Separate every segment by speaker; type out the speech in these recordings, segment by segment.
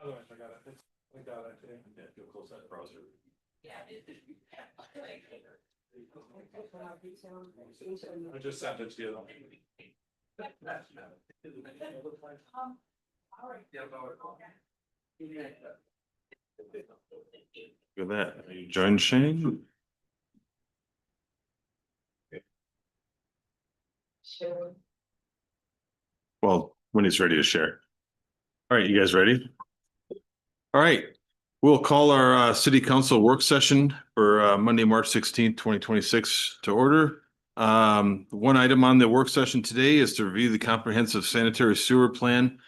Speaker 1: Otherwise, I got it. I got it.
Speaker 2: Yeah, you'll close that browser.
Speaker 1: I just sent it to you.
Speaker 2: Look at that. You join Shane? Well, when he's ready to share. All right, you guys ready? All right, we'll call our city council work session for Monday, March 16th, 2026 to order. One item on the work session today is to review the comprehensive sanitary sewer plan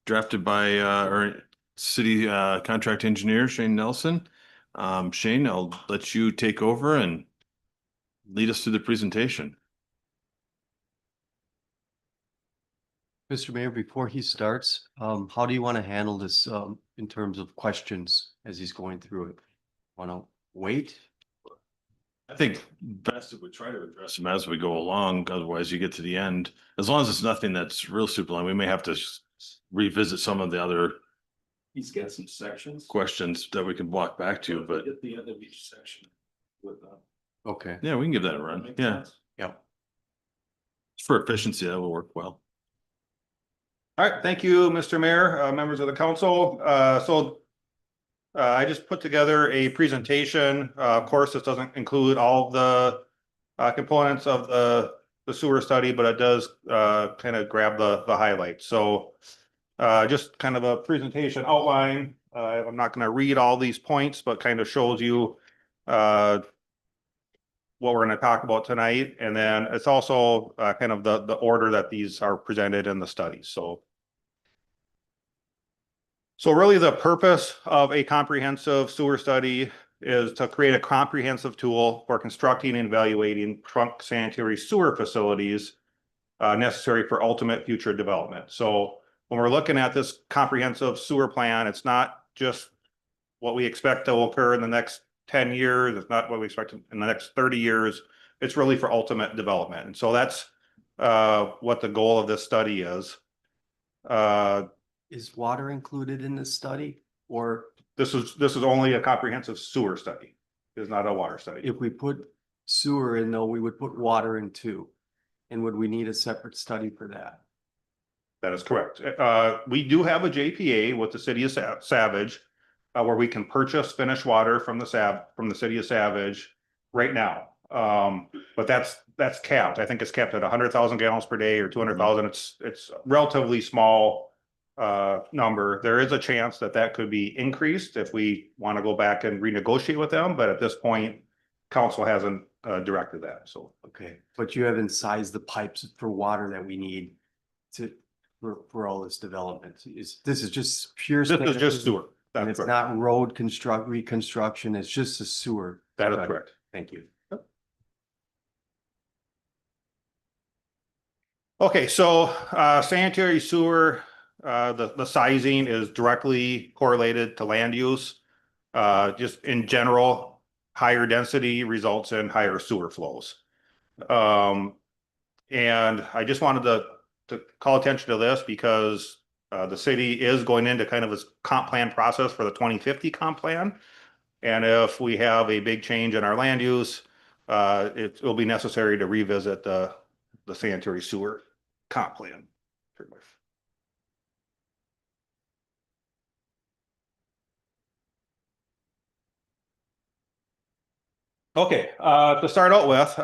Speaker 2: drafted by our city contract engineer, Shane Nelson. Shane, I'll let you take over and lead us through the presentation.
Speaker 3: Mr. Mayor, before he starts, how do you want to handle this in terms of questions as he's going through it? Want to wait?
Speaker 2: I think best if we try to address them as we go along, otherwise you get to the end. As long as it's nothing that's real super long, we may have to revisit some of the other
Speaker 1: He's got some sections.
Speaker 2: questions that we can walk back to, but
Speaker 1: At the end of each section. With
Speaker 3: Okay.
Speaker 2: yeah, we can give that a run. Yeah,
Speaker 3: Yeah.
Speaker 2: for efficiency, that will work well.
Speaker 4: All right, thank you, Mr. Mayor, members of the council. I just put together a presentation. Of course, this doesn't include all the components of the sewer study, but it does kind of grab the highlights. So just kind of a presentation outline. I'm not going to read all these points, but kind of shows you what we're going to talk about tonight. And then it's also kind of the order that these are presented in the study. So really the purpose of a comprehensive sewer study is to create a comprehensive tool for constructing and evaluating trunk sanitary sewer facilities necessary for ultimate future development. So when we're looking at this comprehensive sewer plan, it's not just what we expect to occur in the next 10 years. It's not what we expect in the next 30 years. It's really for ultimate development. And so that's what the goal of this study is.
Speaker 3: Is water included in this study? Or
Speaker 4: This is only a comprehensive sewer study. It's not a water study.
Speaker 3: if we put sewer in though, we would put water in too? And would we need a separate study for that?
Speaker 4: That is correct. We do have a JPA with the city of Savage, where we can purchase finished water from the city of Savage right now. But that's capped. I think it's capped at 100,000 gallons per day or 200,000. It's relatively small number. There is a chance that could be increased if we want to go back and renegotiate with them, but at this point, council hasn't directed that. So
Speaker 3: Okay, but you haven't sized the pipes for water that we need for all this development. This is just pure.
Speaker 4: this is just sewer.
Speaker 3: And
Speaker 4: That's
Speaker 3: it's
Speaker 4: correct.
Speaker 3: not road reconstruction, it's just a sewer.
Speaker 4: That is
Speaker 3: Okay.
Speaker 4: correct.
Speaker 3: Thank you.
Speaker 4: Okay, so sanitary sewer, the sizing is directly correlated to land use. Just in general, higher density results in higher sewer flows. And I just wanted to call attention to this because the city is going into kind of this comp plan process for the 2050 comp plan. And if we have a big change in our land use, it will be necessary to revisit the sanitary sewer comp plan. Okay, to start out with,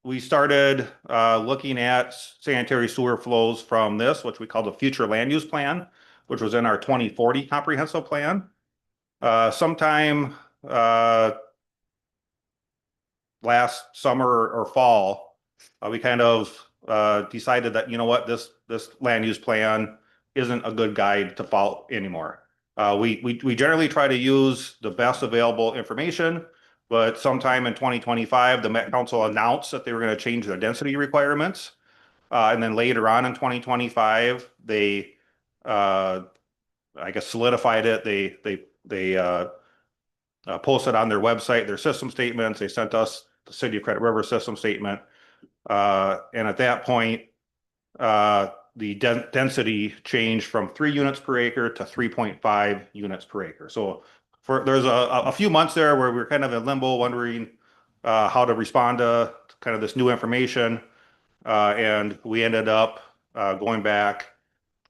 Speaker 4: we started looking at sanitary sewer flows from this, which we call the future land use plan, which was in our 2040 comprehensive plan. Sometime last summer or fall, we kind of decided that, you know what, this land use plan isn't a good guide to follow anymore. We generally try to use the best available information, but sometime in 2025, the Met Council announced that they were going to change their density requirements. And then later on in 2025, they, I guess, solidified it. They posted on their website their system statements. They sent us the City of Credit River system statement. And at that point, the density changed from 3 units per acre to 3.5 units per acre. So there's a few months there where we were kind of in limbo, wondering how to respond to kind of this new information. And we ended up going back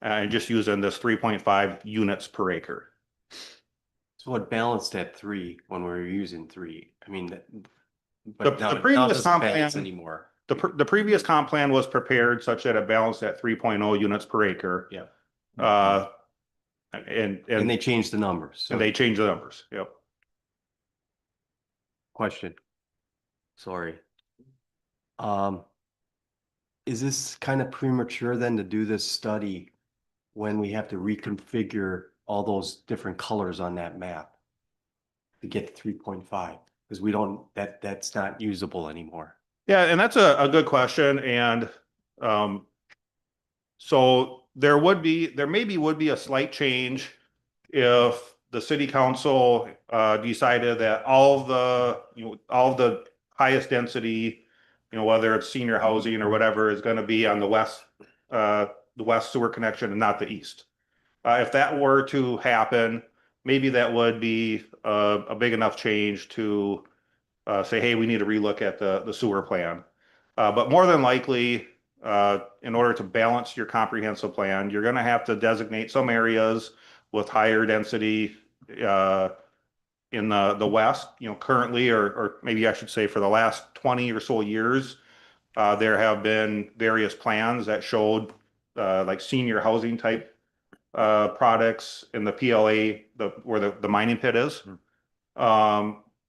Speaker 4: and just using this 3.5 units per acre.
Speaker 3: So it balanced at 3 when we were using 3. I mean,
Speaker 4: The
Speaker 3: but now
Speaker 4: previous
Speaker 3: now it doesn't
Speaker 4: comp
Speaker 3: balance
Speaker 4: plan-
Speaker 3: anymore.
Speaker 4: The previous comp plan was prepared such that it balanced at 3.0 units per acre.
Speaker 3: Yeah.
Speaker 4: And
Speaker 3: And they changed the numbers. So
Speaker 4: they changed the numbers. Yep.
Speaker 3: question. Sorry. Is this kind of premature then to do this study when we have to reconfigure all those different colors on that map to get to 3.5? Because we don't, that's not usable anymore.
Speaker 4: Yeah, and that's a good question. And so there maybe would be a slight change if the city council decided that all the highest density, whether it's senior housing or whatever, is going to be on the west sewer connection and not the east. If that were to happen, maybe that would be a big enough change to say, hey, we need to relook at the sewer plan. But more than likely, in order to balance your comprehensive plan, you're going to have to designate some areas with higher density in the west. Currently, or maybe I should say for the last 20 or so years, there have been various plans that showed like senior housing type products in the PLA, where the mining pit is.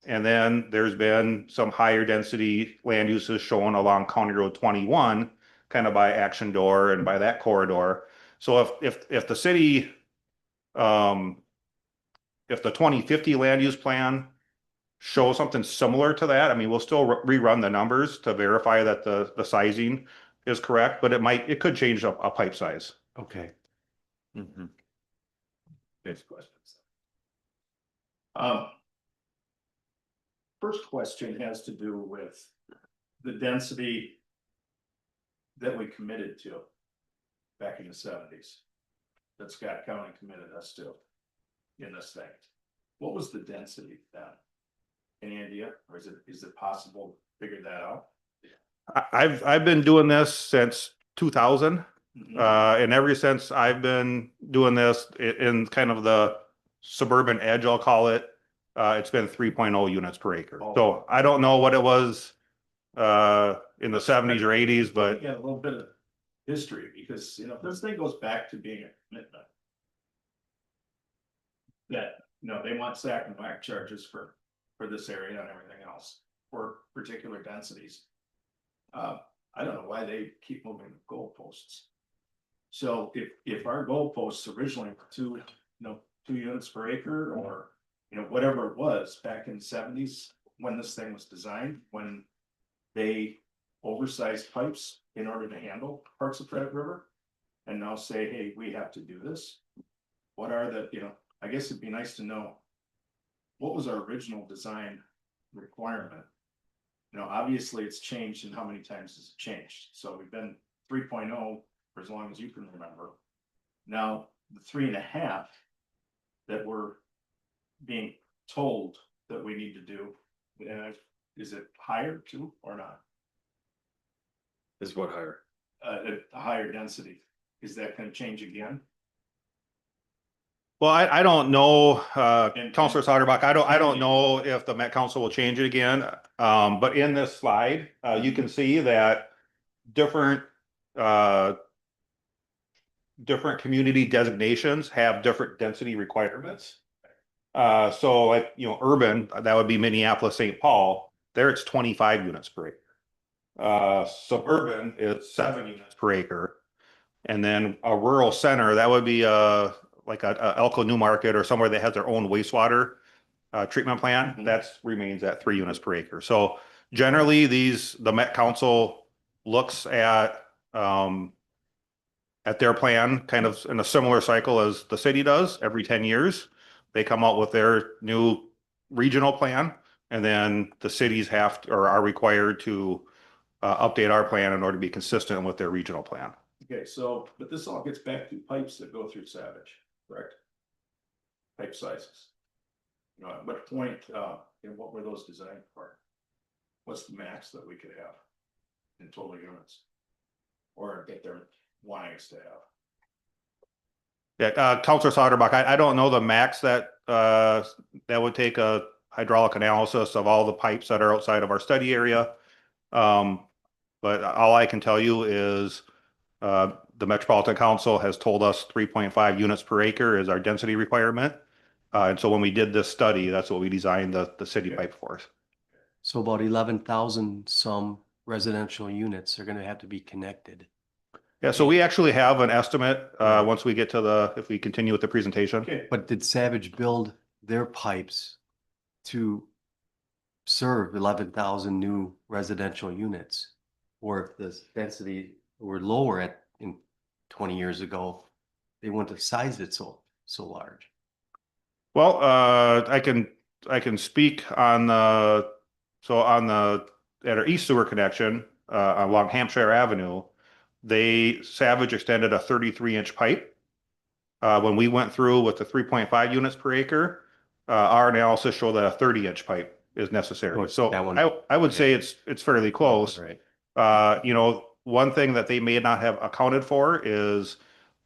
Speaker 4: And then there's been some higher density land uses shown along County Road 21, kind of by Action Door and by that corridor. So if the city, if the 2050 land use plan shows something similar to that, I mean, we'll still rerun the numbers to verify that the sizing is correct, but it could change a pipe size.
Speaker 3: Okay.
Speaker 1: Next questions. First question has to do with the density that we committed to back in the 70s. That Scott County committed us to in this thing. What was the density then? Any idea, or is it possible to figure that out?
Speaker 4: I've been doing this since 2000. And ever since I've been doing this in kind of the suburban edge, I'll call it, it's been 3.0 units per acre.
Speaker 1: Oh.
Speaker 4: So I don't know what it was in the 70s or 80s, but
Speaker 1: Yeah, a little bit of history, because this thing goes back to being a commitment. That, they want sack and whack charges for this area and everything else for particular densities. I don't know why they keep moving the goalposts. So if our goalposts originally were 2 units per acre, or whatever it was back in the 70s when this thing was designed, when they oversized pipes in order to handle parts of Red River, and now say, hey, we have to do this. What are the, I guess it'd be nice to know, what was our original design requirement? Obviously it's changed, and how many times has it changed? So we've been 3.0 for as long as you can remember. Now, the 3.5 that we're being told that we need to do, is it higher too, or not?
Speaker 2: Is what higher?
Speaker 1: A higher density, is that gonna change again?
Speaker 4: well, I don't know, Councilor Sauterbach, I don't know if the Met Council will change it again. But in this slide, you can see that different community designations have different density requirements. So like, urban, that would be Minneapolis, St. Paul, there it's 25 units per acre. Suburban is 7 units per acre. And then a rural center, that would be like a Elko New Market or somewhere that has their own wastewater treatment plant, that remains at 3 units per acre. So generally the Met Council looks at their plan kind of in a similar cycle as the city does every 10 years. They come out with their new regional plan, and then the cities are required to update our plan in order to be consistent with their regional plan.
Speaker 1: Okay, so, but this all gets back to pipes that go through Savage, correct? Pipe sizes. You know, at what point, and what were those designed for? What's the max that we could have in total units? Or get their wanting us to have?
Speaker 4: Yeah, Counselor Sauterbach, I don't know the max that would take a hydraulic analysis of all the pipes that are outside of our study area. But all I can tell you is the Metropolitan Council has told us 3.5 units per acre is our density requirement. And so when we did this study, that's what we designed the city pipe for.
Speaker 3: So about 11,000 some residential units are gonna have to be connected.
Speaker 4: Yeah, so we actually have an estimate
Speaker 3: Right.
Speaker 4: once we get to if we continue with the presentation.
Speaker 1: Okay,
Speaker 3: But did Savage build their pipes to serve 11,000 new residential units? Or if the density were lower in 20 years ago, they wouldn't have sized it so large.
Speaker 4: Well, I can speak on at our east sewer connection along Hampshire Avenue, Savage extended a 33-inch pipe. When we went through with the 3.5 units per acre, our analysis showed that a 30-inch pipe is necessary.
Speaker 3: Oh,
Speaker 4: So
Speaker 3: that one-
Speaker 4: I would say it's fairly close.
Speaker 3: Right.
Speaker 4: You know, one thing that they may not have accounted for is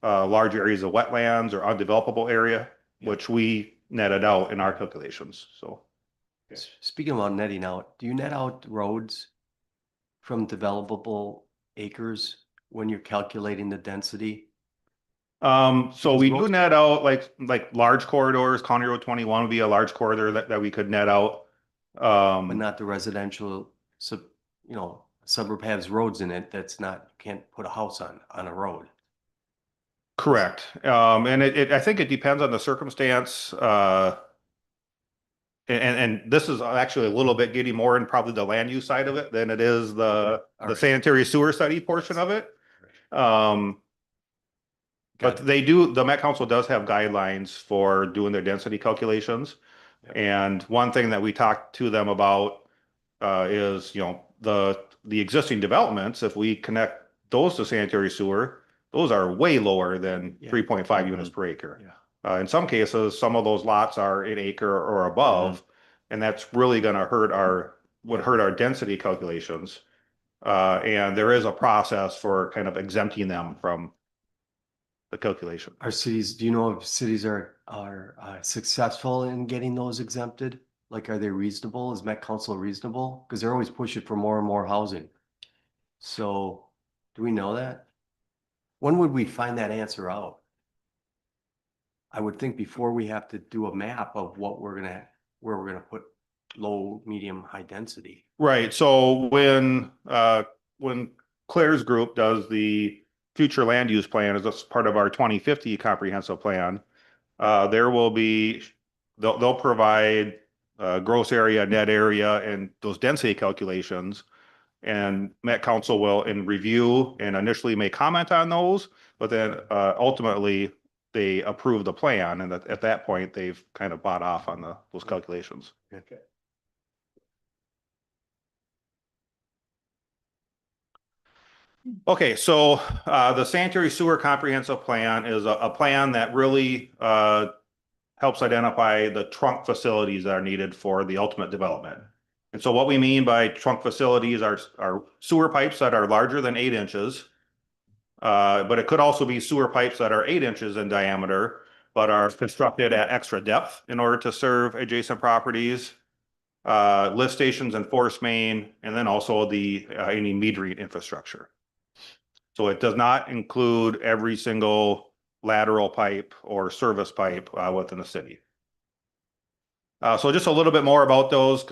Speaker 4: large areas of wetlands or undevelopable area, which we netted out in our calculations. So.
Speaker 3: Speaking about netting out, do you net out roads from developable acres when you're calculating the density?
Speaker 4: So
Speaker 3: Because
Speaker 4: we do
Speaker 3: roads-
Speaker 4: net out like large corridors. County Road 21 would be a large corridor that we could net out.
Speaker 3: But not the residential, suburb has roads in it that's not, can't put a house on a road.
Speaker 4: Correct. And I think it depends on the circumstance. And this is actually a little bit getting more in probably the land use side of it than it is the
Speaker 3: right.
Speaker 4: sanitary sewer study portion of it.
Speaker 3: Got
Speaker 4: But the Met Council does have guidelines for doing their density calculations.
Speaker 3: Yep.
Speaker 4: And one thing that we talked to them about is, you know, the existing developments, if we connect those to sanitary sewer, those are way lower than
Speaker 3: Yeah.
Speaker 4: 3.5 units per acre.
Speaker 3: Yeah.
Speaker 4: In some cases, some of those lots are an acre or above, and that's really gonna hurt our density calculations. And there is a process for kind of exempting them from the calculation.
Speaker 3: Our cities, do you know if cities are successful in getting those exempted? Like, are they reasonable? Is Met Council reasonable? Because they're always pushing for more and more housing. So, do we know that? When would we find that answer out? I would think before we have to do a map of where we're gonna put low, medium, high density.
Speaker 4: Right, so when Claire's group does the future land use plan as part of our 2050 comprehensive plan, they'll provide gross area, net area, and those density calculations. And Met Council will review and initially may comment on those, but then ultimately they approve the plan, and at that point, they've kind of bought off on those calculations.
Speaker 1: okay.
Speaker 4: Okay, so the sanitary sewer comprehensive plan is a plan that really helps identify the trunk facilities that are needed for the ultimate development. And so what we mean by trunk facilities are sewer pipes that are larger than 8 inches. But it could also be sewer pipes that are 8 inches in diameter, but are constructed at extra depth in order to serve adjacent properties. Lift stations and force main, and then also any metering infrastructure. So it does not include every single lateral pipe or service pipe within the city. So just a little bit more about those.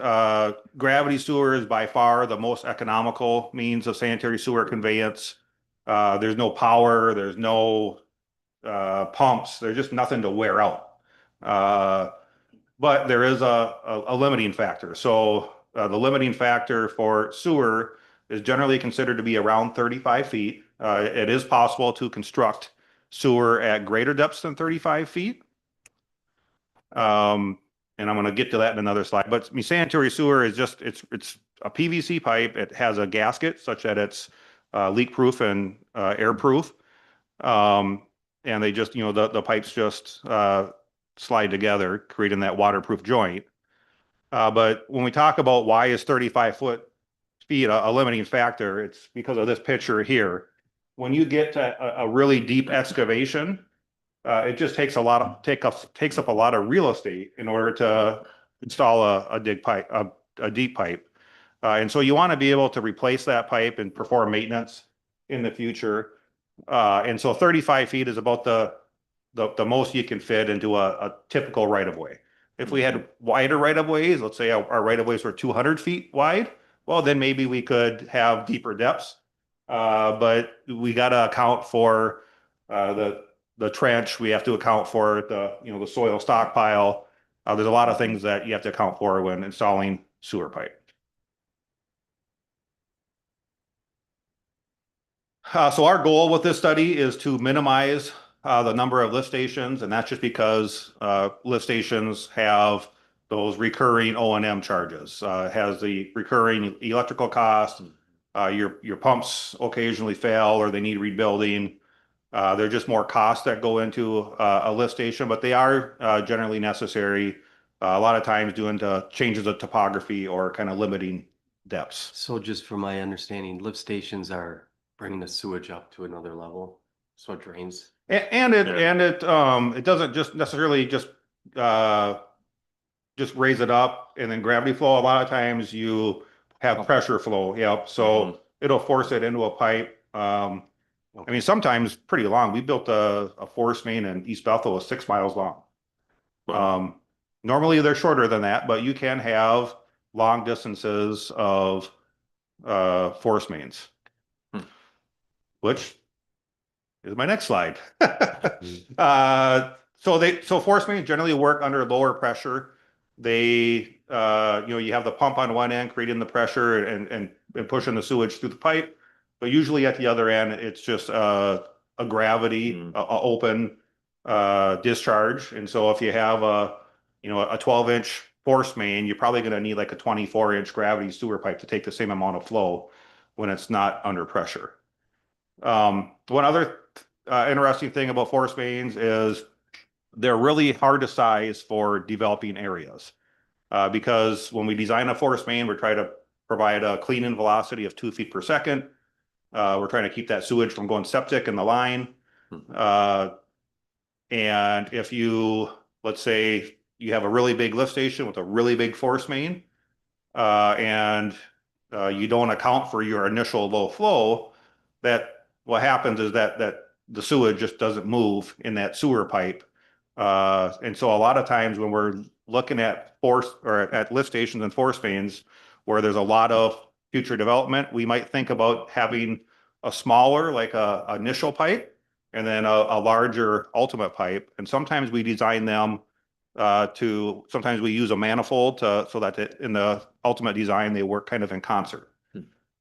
Speaker 4: Gravity sewer is by far the most economical means of sanitary sewer conveyance. There's no power, there's no pumps, there's just nothing to wear out. But there is a limiting factor. So the limiting factor for sewer is generally considered to be around 35 feet. It is possible to construct sewer at greater depths than 35 feet. And I'm going to get to that in another slide, but sanitary sewer is just, it's a PVC pipe. It has a gasket such that it's leak proof and air proof. And they just, the pipes just slide together, creating that waterproof joint. But when we talk about why is 35 feet a limiting factor, it's because of this picture here. When you get to a really deep excavation, it just takes takes up a lot of real estate in order to install a deep pipe. And so you want to be able to replace that pipe and perform maintenance in the future. And so 35 feet is about the most you can fit into a typical right of way. If we had wider right of ways, let's say our right of ways were 200 feet wide, well, then maybe we could have deeper depths. But we got to account for the trench. We have to account for the soil stockpile. There's a lot of things that you have to account for when installing sewer pipe. So our goal with this study is to minimize the number of lift stations, and that's just because lift stations have those recurring O&M charges. Has the recurring electrical cost. Your pumps occasionally fail or they need rebuilding. They're just more costs that go into a lift station, but they are generally necessary. A lot of times due to changes of topography or kind of limiting depths.
Speaker 3: So just from my understanding, lift stations are bringing the sewage up to another level, so it drains.
Speaker 4: And it doesn't just necessarily just raise it up and then gravity flow. A lot of times you have pressure flow. Yep. So it'll force it into a pipe. I mean, sometimes pretty long. We built a force main in East Bethel was 6 miles long.
Speaker 2: Wow.
Speaker 4: Normally they're shorter than that, but you can have long distances of force mains, which is my next slide. So force mains generally work under lower pressure. They, you have the pump on one end creating the pressure and pushing the sewage through the pipe. But usually at the other end, it's just a gravity, open discharge. And so if you have a 12-inch force main, you're probably going to need like a 24-inch gravity sewer pipe to take the same amount of flow when it's not under pressure. One other interesting thing about force mains is they're really hard to size for developing areas because when we design a force main, we're trying to provide a clean-in velocity of 2 feet per second. We're trying to keep that sewage from going septic in the line. And if let's say you have a really big lift station with a really big force main, and you don't account for your initial low flow, what happens is that the sewage just doesn't move in that sewer pipe. And so a lot of times when we're looking at at lift stations and force mains where there's a lot of future development, we might think about having a smaller, like a initial pipe, and then a larger ultimate pipe. And sometimes we design them sometimes we use a manifold so that in the ultimate design, they work kind of in concert.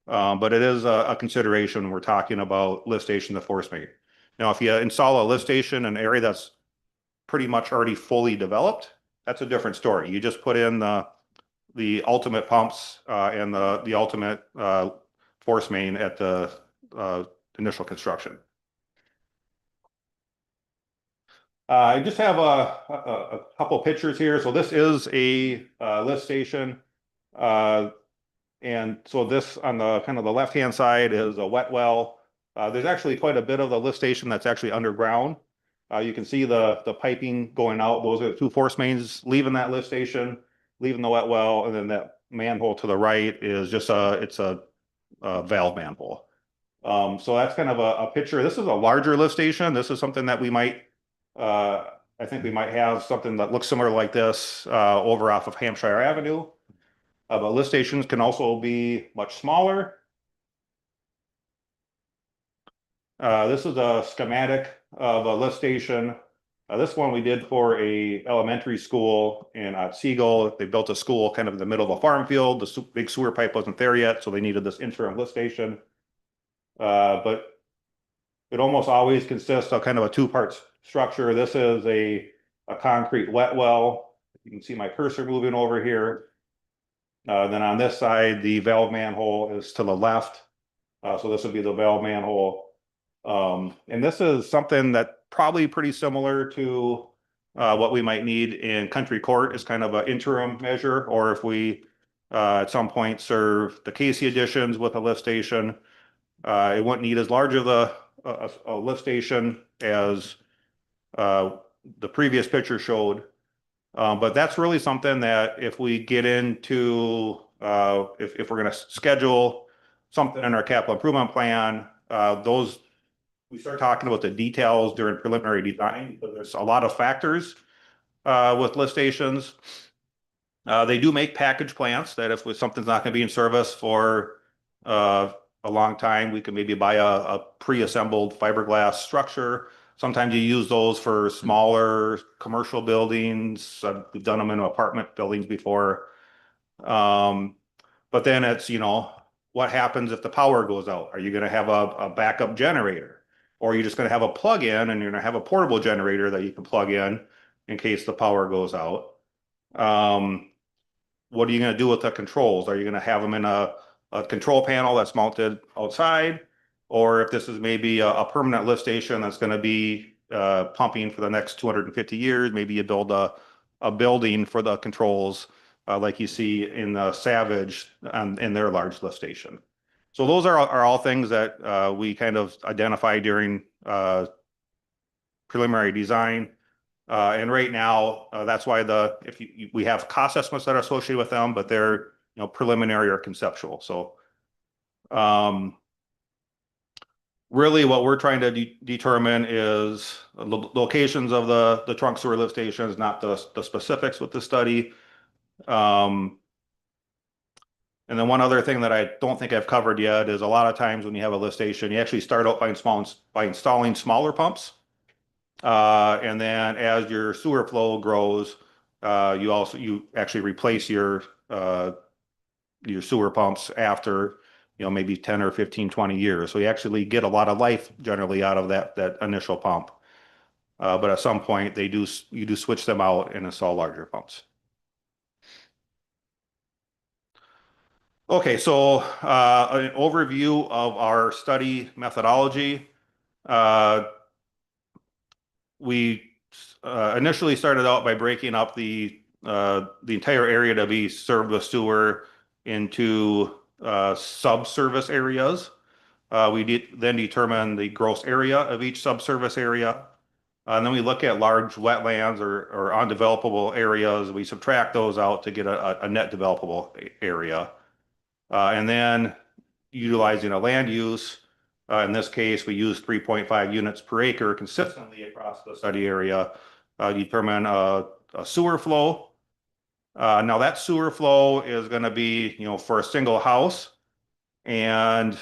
Speaker 4: But it is a consideration when we're talking about lift station, the force main. Now, if you install a lift station in an area that's pretty much already fully developed, that's a different story. You just put in the ultimate pumps and the ultimate force main at the initial construction. I just have a couple pictures here. So this is a lift station. And so this on the kind of the left-hand side is a wet well. There's actually quite a bit of the lift station that's actually underground. You can see the piping going out. Those are the two force mains leaving that lift station, leaving the wet well, and then that manhole to the right is just it's a valve manhole. So that's kind of a picture. This is a larger lift station. This is something that we might, I think we might have something that looks similar like this over off of Hampshire Avenue. But lift stations can also be much smaller. This is a schematic of a lift station. This one we did for a elementary school in Otsego. They built a school kind of in the middle of a farm field. The big sewer pipe wasn't there yet, so they needed this interim lift station. But it almost always consists of kind of a two-part structure. This is a concrete wet well. You can see my cursor moving over here. Then on this side, the valve manhole is to the left. So this would be the valve manhole. And this is something that probably pretty similar to what we might need in country court as kind of an interim measure, or if we at some point serve the Casey additions with a lift station. It wouldn't need as large of a lift station as the previous picture showed. But that's really something that if we get into, if we're gonna schedule something in our capital improvement plan, we start talking about the details during preliminary design, because there's a lot of factors with lift stations. They do make package plants that if something's not gonna be in service for a long time, we can maybe buy a pre-assembled fiberglass structure. Sometimes you use those for smaller commercial buildings. We've done them in apartment buildings before. But then it's, what happens if the power goes out? Are you gonna have a backup generator? Or are you just gonna have a plug-in and you're gonna have a portable generator that you can plug in case the power goes out? What are you gonna do with the controls? Are you gonna have them in a control panel that's mounted outside? Or if this is maybe a permanent lift station that's gonna be pumping for the next 250 years, maybe you build a building for the controls like you see in the Savage in their large lift station. So those are all things that we kind of identify during preliminary design. And right now, that's why we have cost estimates that are associated with them, but they're preliminary or conceptual. So really what we're trying to determine is the locations of the trunk sewer lift stations, not the specifics with the study. And then one other thing that I don't think I've covered yet is a lot of times when you have a lift station, you actually start out by installing smaller pumps. And then as your sewer flow grows, you actually replace your sewer pumps after, maybe 10 or 15, 20 years. So you actually get a lot of life generally out of that initial pump. But at some point you do switch them out and install larger pumps. Okay, so an overview of our study methodology. We initially started out by breaking up the entire area to be served with sewer into subsurface areas. We then determine the gross area of each subsurface area. And then we look at large wetlands or undevelopable areas. We subtract those out to get a net developable area. And then utilizing a land use, in this case, we use 3.5 units per acre consistently across the study area, determine a sewer flow. Now that sewer flow is going to be, for a single house, and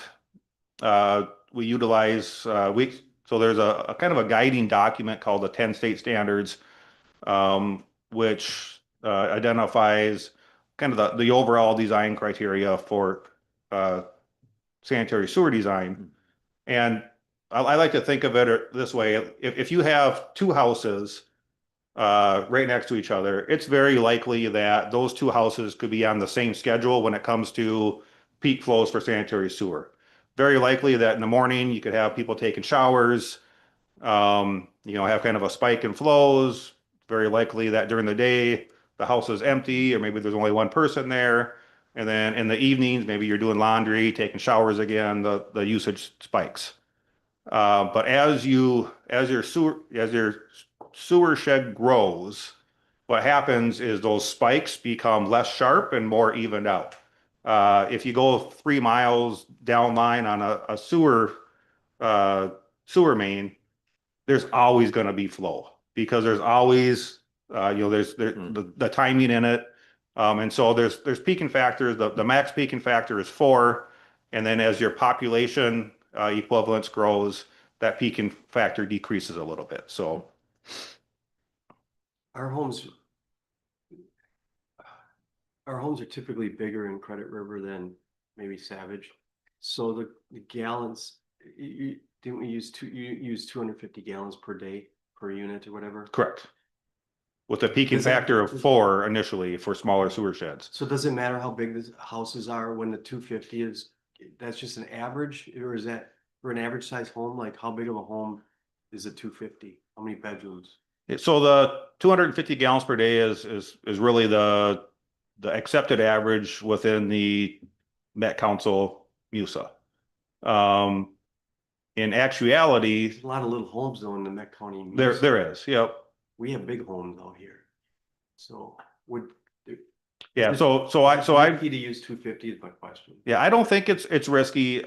Speaker 4: we utilize so there's a kind of a guiding document called the 10 state standards, which identifies kind of the overall design criteria for sanitary sewer design. And I like to think of it this way: if you have two houses right next to each other, it's very likely that those two houses could be on the same schedule when it comes to peak flows for sanitary sewer. Very likely that in the morning you could have people taking showers, have kind of a spike in flows. Very likely that during the day the house is empty, or maybe there's only one person there. And then in the evenings, maybe you're doing laundry, taking showers again, the usage spikes. But as your sewer shed grows, what happens is those spikes become less sharp and more evened out. If you go 3 miles down line on a sewer main, there's always going to be flow, because there's always there's the timing in it. And so there's peaking factors. The max peaking factor is 4. And then as your population equivalence grows, that peaking factor decreases a little bit. So
Speaker 3: Our homes are typically bigger in Credit River than maybe Savage. So the gallons, didn't we use you use 250 gallons per day per unit or whatever?
Speaker 4: correct. With a peaking factor of 4 initially for smaller sewer sheds.
Speaker 3: So does it matter how big the houses are when the 250 is, that's just an average, or is that For an average size home, like how big of a home is a 250? How many bedrooms?
Speaker 4: So the 250 gallons per day is really the accepted average within the Met Council MUSA. In actuality,
Speaker 3: There's a lot of little homes though in the Met County.
Speaker 4: there is, yep.
Speaker 3: We have big homes out here. So would.
Speaker 4: Yeah,
Speaker 3: is it
Speaker 4: so I
Speaker 3: risky to use 250 is my question.
Speaker 4: yeah, I don't think it's risky.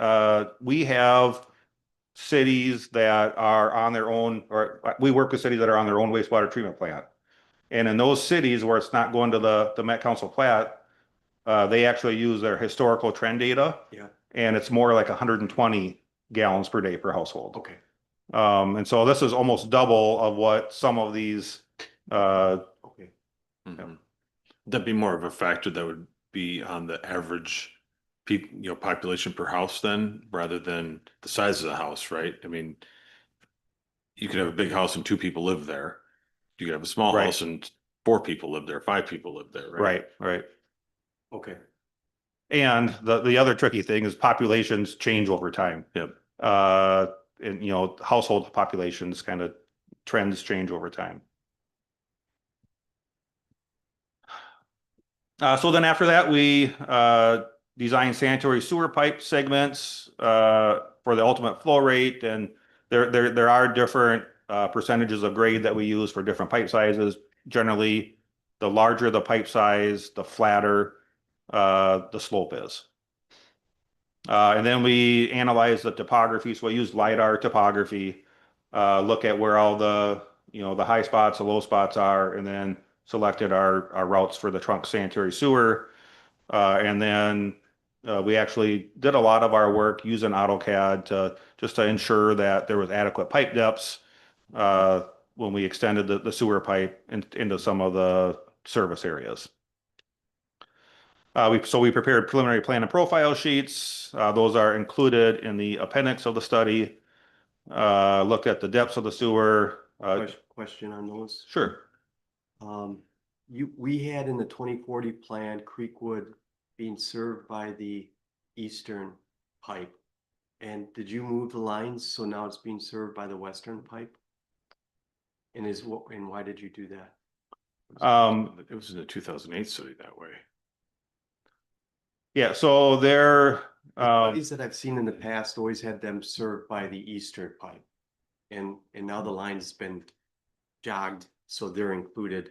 Speaker 4: We have cities that are on their own, or we work with cities that are on their own wastewater treatment plant. And in those cities where it's not going to the Met Council plat, they actually use their historical trend data.
Speaker 3: Yeah.
Speaker 4: And it's more like 120 gallons per day per household.
Speaker 3: Okay.
Speaker 4: And so this is almost double of what some of these,
Speaker 3: Okay.
Speaker 2: Mhm. That'd be more of a factor that would be on the average population per house then, rather than the size of the house, right? I mean, you could have a big house and two people live there. You could have a small
Speaker 4: Right.
Speaker 2: house and four people live there, five people live there, right?
Speaker 4: right.
Speaker 3: Okay.
Speaker 4: And the other tricky thing is populations change over time.
Speaker 2: Yep.
Speaker 4: And household populations kind of trends change over time. So then after that, we design sanitary sewer pipe segments for the ultimate flow rate, and there are different percentages of grade that we use for different pipe sizes. Generally, the larger the pipe size, the flatter the slope is. And then we analyze the topography. So we use LiDAR topography, look at where all the high spots, the low spots are, and then selected our routes for the trunk sanitary sewer. And then we actually did a lot of our work using AutoCAD just to ensure that there was adequate pipe depths when we extended the sewer pipe into some of the service areas. So we prepared preliminary plan and profile sheets. Those are included in the appendix of the study. Looked at the depths of the sewer.
Speaker 3: Question on those.
Speaker 4: Sure.
Speaker 3: We had in the 2040 plan Creekwood being served by the eastern pipe. And did you move the lines so now it's being served by the western pipe? And why did you do that?
Speaker 2: It was in the 2008 study that way.
Speaker 4: Yeah, so there.
Speaker 3: The studies that I've seen in the past always had them served by the eastern pipe. And now the line's been jogged, so they're included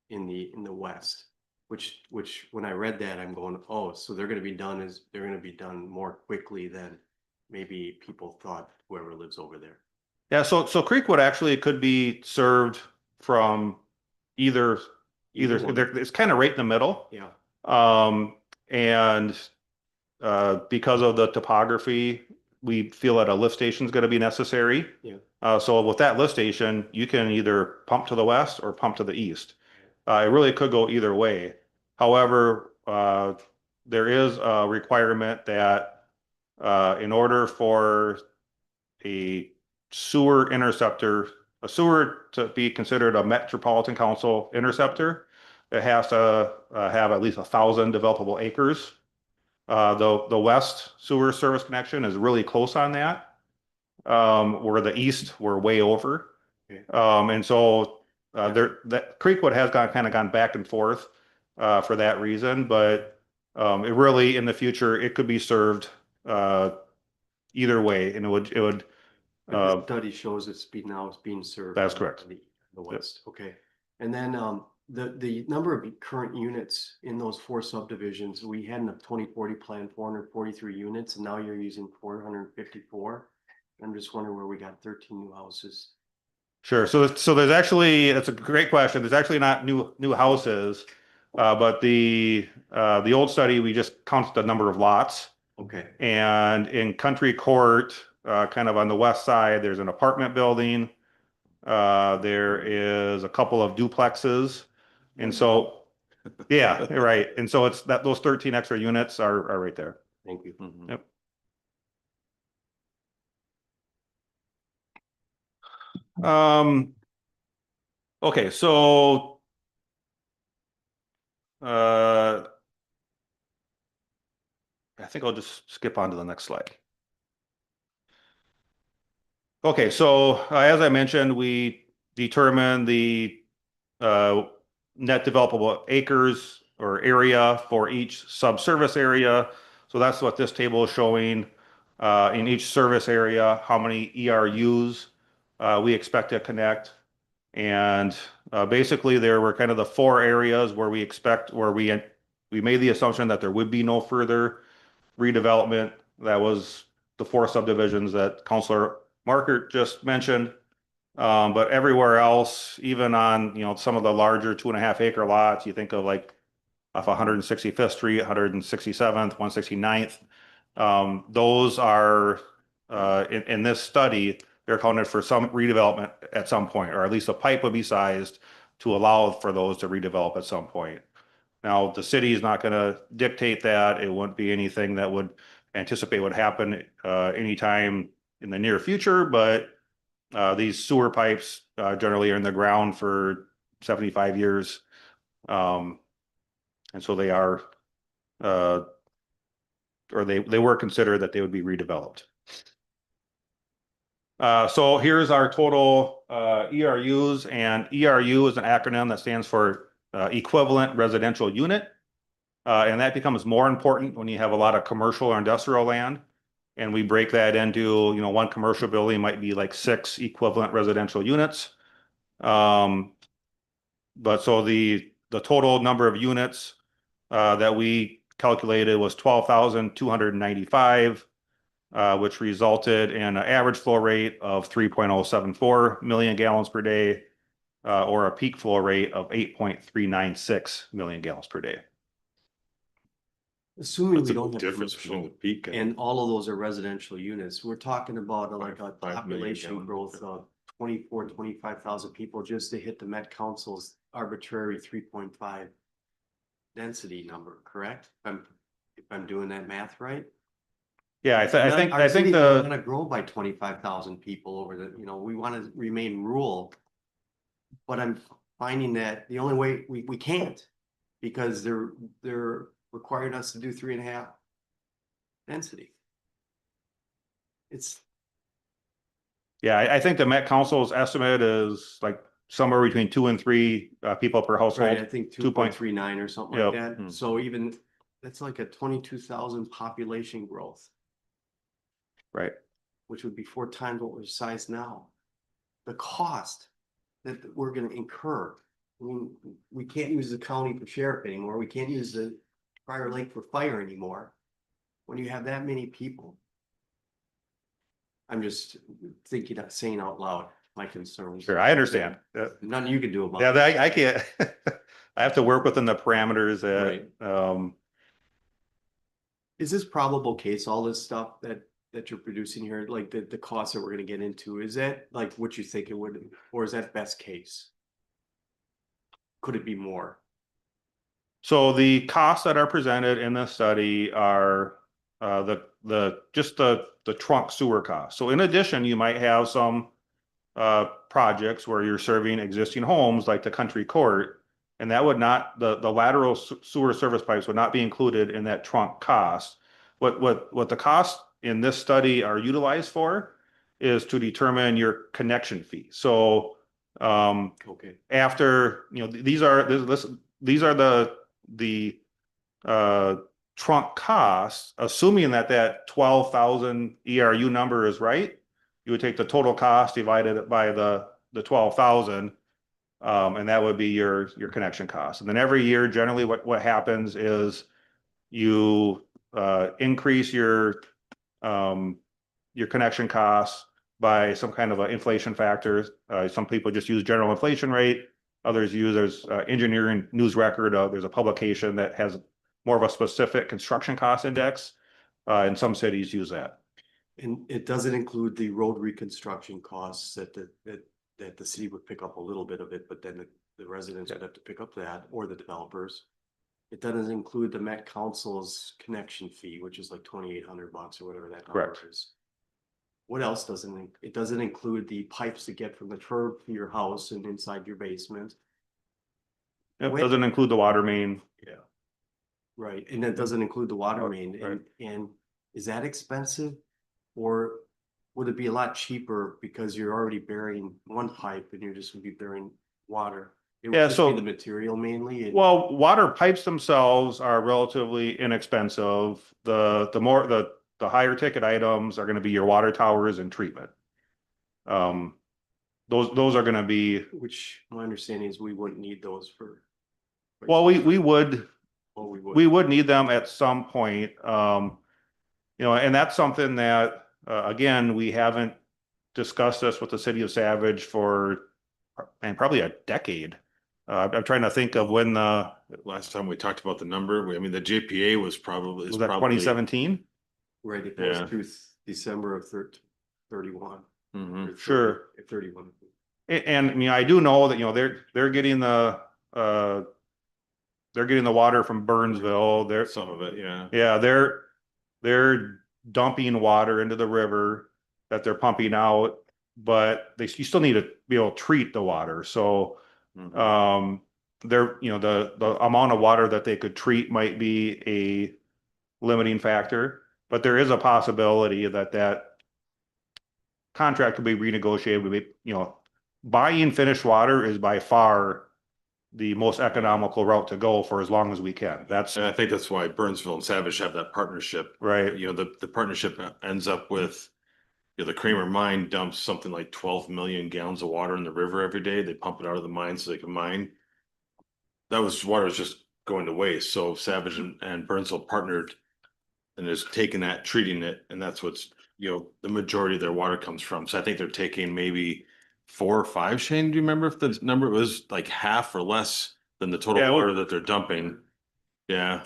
Speaker 3: in the west. Which when I read that, I'm going, oh, so they're gonna be done more quickly than maybe people thought, whoever lives over there.
Speaker 4: Yeah, so Creekwood actually could be served from either
Speaker 3: one.
Speaker 4: it's kind of right in the middle.
Speaker 3: Yeah.
Speaker 4: And because of the topography, we feel that a lift station is going to be necessary.
Speaker 3: Yeah.
Speaker 4: So with that lift station, you can either pump to the west or pump to the east. It really could go either way. However, there is a requirement that in order for a sewer to be considered a Metropolitan Council interceptor, it has to have at least 1,000 developable acres. The west sewer service connection is really close on that. Where the east we're way over.
Speaker 3: Okay.
Speaker 4: And so that Creekwood has gone back and forth for that reason, but it really in the future it could be served either way, and it would.
Speaker 3: The study shows it's being served.
Speaker 4: That's correct.
Speaker 3: The west. Yep. Okay. And then the number of current units in those 4 subdivisions, we had in the 2040 plan 443 units, and now you're using 454. I'm just wondering where we got 13 new houses.
Speaker 4: Sure. So there's actually, that's a great question. There's actually not new houses, but the old study, we just counted the number of lots.
Speaker 3: Okay.
Speaker 4: And in Country Court, kind of on the west side, there's an apartment building. There is a couple of duplexes. And so, yeah, right. And so it's that those 13 extra units are right there.
Speaker 3: Thank you.
Speaker 2: Mhm.
Speaker 4: Yep. Okay, so I think I'll just skip on to the next slide. Okay, so as I mentioned, we determine the net developable acres or area for each subservice area. So that's what this table is showing. In each service area, how many ERUs we expect to connect. And basically there were kind of the four areas where we made the assumption that there would be no further redevelopment. That was the four subdivisions that Councilor Markert just mentioned. But everywhere else, even on, some of the larger 2.5 acre lots, you think of like off 165th Street, 167th, 169th. Those are, in this study, they're accounted for some redevelopment at some point, or at least a pipe would be sized to allow for those to redevelop at some point. Now, the city is not gonna dictate that. It wouldn't be anything that would anticipate would happen, anytime in the near future, but these sewer pipes generally are in the ground for 75 years. And so they are, or they were considered that they would be redeveloped. So here's our total ERUs, and ERU is an acronym that stands for equivalent residential unit. And that becomes more important when you have a lot of commercial or industrial land. And we break that into, one commercial building might be like 6 equivalent residential units. But so the total number of units that we calculated was 12,295, which resulted in an average flow rate of 3.074 million gallons per day, or a peak flow rate of 8.396 million gallons per day.
Speaker 3: Assuming
Speaker 2: What's
Speaker 3: we
Speaker 2: the
Speaker 3: don't have
Speaker 2: difference between the
Speaker 3: commercial
Speaker 2: peak
Speaker 3: and all of those are residential units, we're talking about like a
Speaker 2: 5 million
Speaker 3: population
Speaker 2: gallons.
Speaker 3: growth of 25,000 people just to hit the Met Council's arbitrary 3.5 density number, correct? If I'm doing that math right?
Speaker 4: Yeah, I think
Speaker 3: Our city's not
Speaker 4: the,
Speaker 3: gonna grow by 25,000 people over the, we want to remain rural. But I'm finding that the only way we can't, because they're requiring us to do 3.5 density. It's
Speaker 4: yeah, I think the Met Council's estimate is like somewhere between 2 and 3 people per
Speaker 3: right, I
Speaker 4: household.
Speaker 3: think
Speaker 4: 2.3.
Speaker 3: 2.39 or something
Speaker 4: Yep.
Speaker 3: like that. So even that's like a 22,000 population growth,
Speaker 4: Right.
Speaker 3: which would be 4 times what we're sized now. The cost that we're gonna incur. I mean, we can't use the county for sheriff anymore. We can't use the Prior Lake for fire anymore. When you have that many people. I'm just saying out loud my concerns.
Speaker 4: Sure, I understand.
Speaker 3: Nothing you can do about
Speaker 4: Yeah,
Speaker 3: it.
Speaker 4: I can't. I have to work within the parameters that,
Speaker 3: Is this probable case, all this stuff that you're producing here, like the costs that we're gonna get into, is that like what you think it would, or is that best case? Could it be more?
Speaker 4: so the costs that are presented in this study are just the trunk sewer costs. So in addition, you might have some projects where you're serving existing homes like the country court, and that would not, the lateral sewer service pipes would not be included in that trunk cost. What the costs in this study are utilized for is to determine your connection fee. So
Speaker 3: Okay,
Speaker 4: after, these are the trunk costs, assuming that 12,000 ERU number is right. You would take the total cost, divided it by the 12,000, and that would be your connection cost. And then every year, generally, what happens is you increase your connection costs by some kind of an inflation factor. Some people just use general inflation rate. Others use, there's engineering news record. There's a publication that has more of a specific construction cost index. And some cities use that.
Speaker 3: and it doesn't include the road reconstruction costs that the city would pick up a little bit of it, but then the residents would have to pick up that, or the developers. It doesn't include the Met Council's connection fee, which is like $2,800 or whatever that number
Speaker 4: Correct.
Speaker 3: is. What else doesn't, it doesn't include the pipes to get from the curb to your house and inside your basement.
Speaker 4: It
Speaker 3: When-
Speaker 4: doesn't include the water main. Yeah.
Speaker 3: Right, and it doesn't include the water main,
Speaker 4: Right.
Speaker 3: and is that expensive? Or would it be a lot cheaper because you're already burying one pipe and you're just gonna be burying water? It would
Speaker 4: Yeah,
Speaker 3: just
Speaker 4: so-
Speaker 3: be the material mainly and.
Speaker 4: Well, water pipes themselves are relatively inexpensive. The higher ticket items are gonna be your water towers and treatment. Those are gonna be,
Speaker 3: Which my understanding is we wouldn't need those for.
Speaker 4: well, we would,
Speaker 3: Oh, we would.
Speaker 4: we would need them at some point. You know, and that's something that, again, we haven't discussed this with the city of Savage for, and probably a decade. I'm trying to think of when
Speaker 2: Last time we talked about the number, I mean, the JPA was probably.
Speaker 4: was that 2017?
Speaker 3: Right, it
Speaker 2: Yeah.
Speaker 3: goes through December of 31.
Speaker 2: Mhm.
Speaker 3: or
Speaker 4: Sure.
Speaker 3: 31.
Speaker 4: And I mean, I do know that, you know, they're getting they're getting the water from Burnsville.
Speaker 2: Some of it, yeah.
Speaker 4: Yeah, they're dumping water into the river that they're pumping out, but you still need to be able to treat the water. So,
Speaker 2: Mhm.
Speaker 4: you know, the amount of water that they could treat might be a limiting factor, but there is a possibility that contract could be renegotiated. You know, buying finished water is by far the most economical route to go for as long as we can. That's
Speaker 2: And I think that's why Burnsville and Savage have that partnership.
Speaker 4: right.
Speaker 2: You know, the partnership ends up with, you know, the Kramer mine dumps something like 12 million gallons of water in the river every day. They pump it out of the mine so they can mine. That was water was just going to waste. So Savage and Burnsville partnered and is taking that, treating it, and that's what's, you know, the majority of their water comes from. So I think they're taking maybe 4 or 5. Shane, do you remember if the number was like half or less than the total
Speaker 4: Yeah,
Speaker 2: water that they're dumping? Yeah,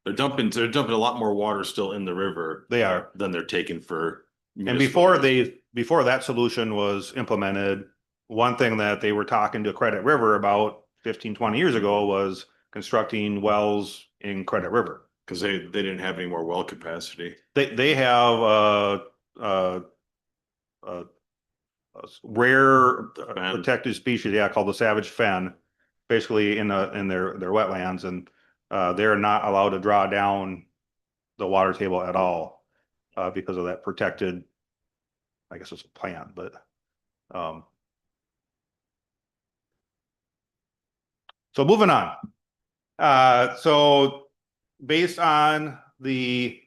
Speaker 2: they're dumping a lot more water still in the river.
Speaker 4: They are.
Speaker 2: Than they're taking for.
Speaker 4: And
Speaker 2: municipal use.
Speaker 4: before that solution was implemented, one thing that they were talking to Credit River about 15, 20 years ago was constructing wells in Credit River.
Speaker 2: Cause they didn't have any more well capacity.
Speaker 4: They have a rare
Speaker 2: Fen.
Speaker 4: protected species, yeah, called the savage fen, basically in their wetlands, and they're not allowed to draw down the water table at all because of that protected, I guess it's a plant, but so moving on. So based on the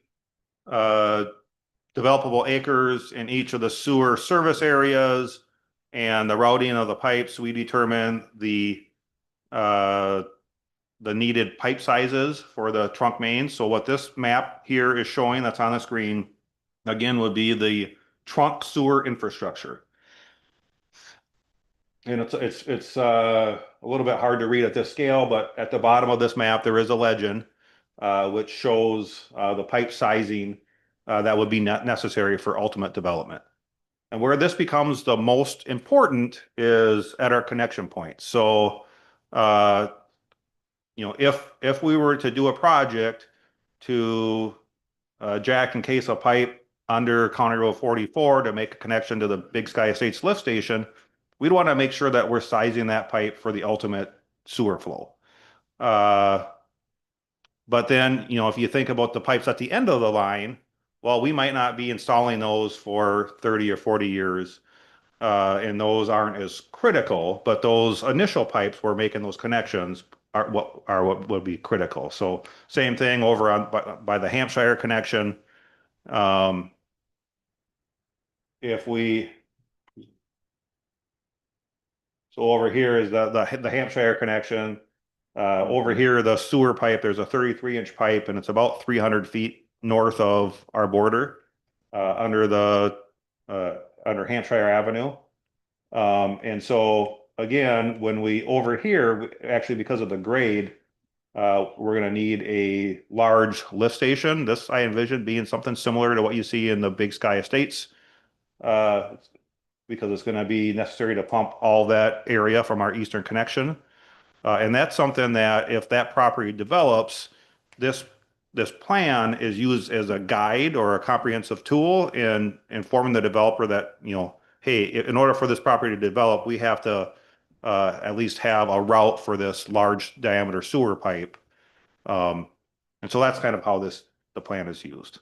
Speaker 4: developable acres in each of the sewer service areas and the routing of the pipes, we determine the needed pipe sizes for the trunk mains. So what this map here is showing that's on the screen, again, would be the trunk sewer infrastructure. And it's a little bit hard to read at this scale, but at the bottom of this map, there is a legend which shows the pipe sizing that would be necessary for ultimate development. And where this becomes the most important is at our connection points. So, you know, if we were to do a project to jack and case a pipe under County Road 44 to make a connection to the Big Sky Estates lift station, we'd want to make sure that we're sizing that pipe for the ultimate sewer flow. But then, you know, if you think about the pipes at the end of the line, well, we might not be installing those for 30 or 40 years, and those aren't as critical, but those initial pipes we're making those connections are what would be critical. So same thing over on by the Hampshire connection. If we So over here is the Hampshire connection. Over here, the sewer pipe, there's a 33-inch pipe and it's about 300 feet north of our border, under Hampshire Avenue. And so again, when we over here, actually because of the grade, we're gonna need a large lift station. This I envision being something similar to what you see in the Big Sky Estates. Because it's gonna be necessary to pump all that area from our eastern connection. And that's something that if that property develops, this plan is used as a guide or a comprehensive tool in informing the developer that, you know, hey, in order for this property to develop, we have to at least have a route for this large diameter sewer pipe. And so that's kind of how the plan is used.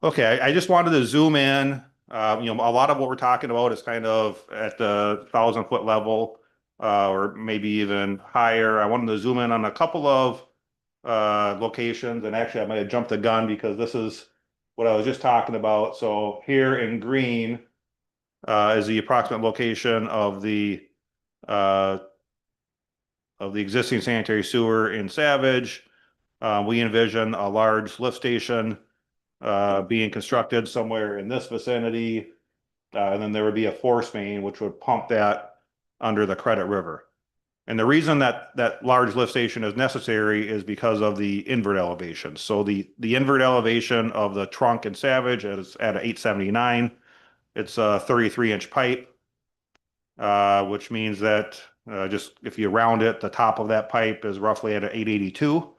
Speaker 4: Okay, I just wanted to zoom in. You know, a lot of what we're talking about is kind of at the 1,000 foot level, or maybe even higher. I wanted to zoom in on a couple of locations, and actually I might have jumped the gun because this is what I was just talking about. So here in green is the approximate location uh, of the existing sanitary sewer in Savage. We envision a large lift station being constructed somewhere in this vicinity. And then there would be a force main which would pump that under the Credit River. And the reason that that large lift station is necessary is because of the invert elevation. So the invert elevation of the trunk in Savage is at 879. It's a 33-inch pipe, which means that just if you round it, the top of that pipe is roughly at an 882.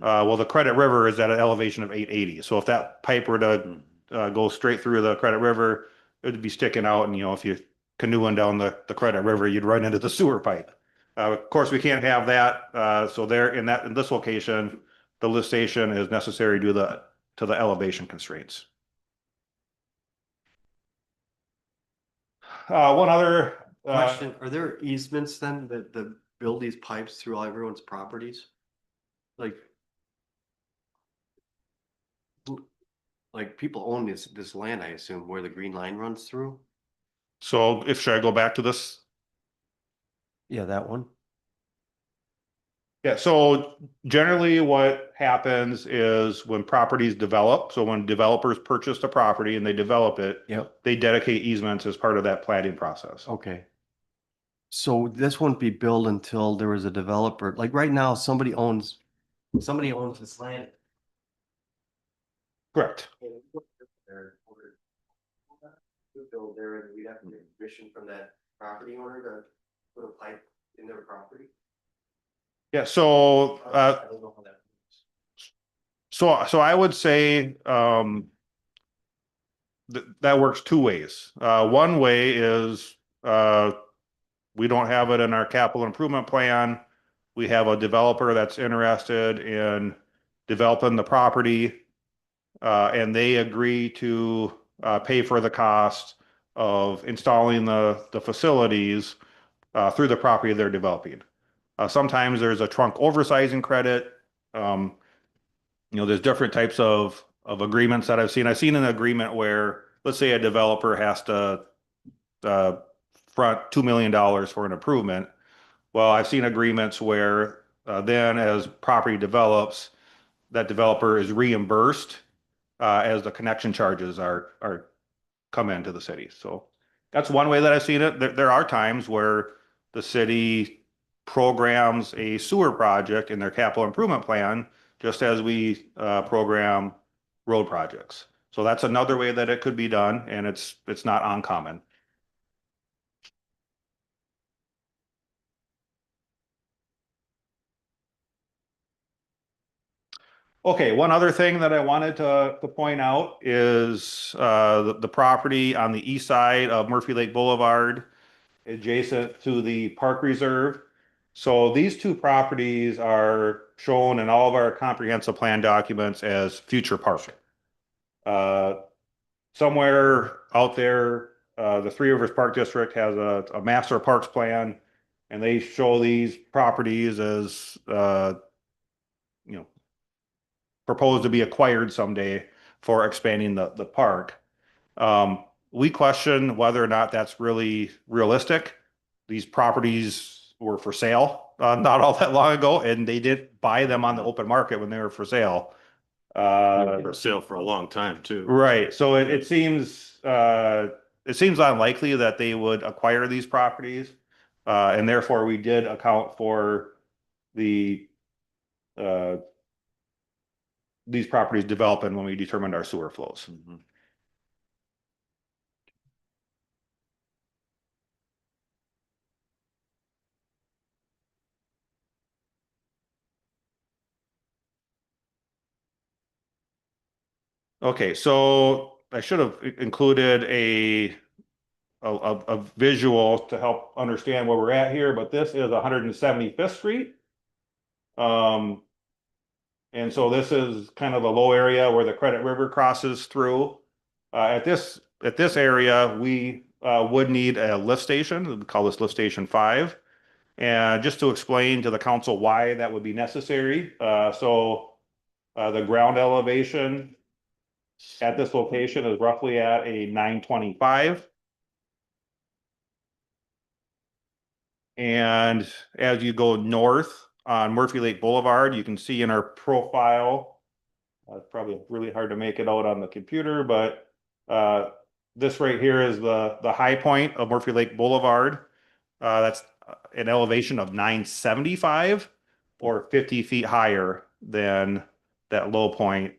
Speaker 4: Well, the Credit River is at an elevation of 880. So if that pipe were to go straight through the Credit River, it would be sticking out. And, you know, if you canoeing down the Credit River, you'd run into the sewer pipe. Of course, we can't have that. So there in this location, the lift station is necessary due to the elevation constraints. One other
Speaker 3: Question, are there easements then that build these pipes through all everyone's properties? Like. Like people own this land, I assume, where the green line runs through?
Speaker 4: So if should I go back to this?
Speaker 3: Yeah, that one.
Speaker 4: Yeah, so generally what happens is when properties develop, so when developers purchase a property and they develop it,
Speaker 3: Yep.
Speaker 4: they dedicate easements as part of that platting process.
Speaker 3: Okay. So this wouldn't be built until there was a developer, like right now, somebody owns this land.
Speaker 4: Correct.
Speaker 3: Build there and we'd have to get permission from that property owner to put a pipe in their property.
Speaker 4: Yeah, so
Speaker 3: I don't know how that works.
Speaker 4: so I would say that works two ways. One way is we don't have it in our capital improvement plan. We have a developer that's interested in developing the property, and they agree to pay for the cost of installing the facilities through the property they're developing. Sometimes there's a trunk oversizing credit. You know, there's different types of agreements that I've seen. I've seen an agreement where, let's say, a developer has to front $2 million for an improvement. Well, I've seen agreements where then as property develops, that developer is reimbursed as the connection charges are come into the city. So that's one way that I've seen it. There are times where the city programs a sewer project in their capital improvement plan, just as we program road projects. So that's another way that it could be done, and it's not uncommon. Okay, one other thing that I wanted to point out is the property on the east side of Murphy Lake Boulevard, adjacent to the park reserve. So these two properties are shown in all of our comprehensive plan documents as future parcel. Somewhere out there, the Three Rivers Park District has a master parks plan, and they show these properties as you know, proposed to be acquired someday for expanding the park. We question whether or not that's really realistic. These properties were for sale not all that long ago, and they did buy them on the open market when they were for sale.
Speaker 2: For sale for a long time too.
Speaker 4: Right. So it seems unlikely that they would acquire these properties, and therefore we did account for the these properties developing when we determined our sewer flows.
Speaker 2: Mhm.
Speaker 4: Okay, so I should have included a visual to help understand where we're at here, but this is 175th Street. And so this is kind of a low area where the Credit River crosses through. At this area, we would need a lift station. We call this lift station 5. And just to explain to the council why that would be necessary, the ground elevation at this location is roughly at a 925. And as you go north on Murphy Lake Boulevard, you can see in our profile, it's probably really hard to make it out on the computer, but this right here is the high point of Murphy Lake Boulevard. That's an elevation of 975 or 50 feet higher than that low point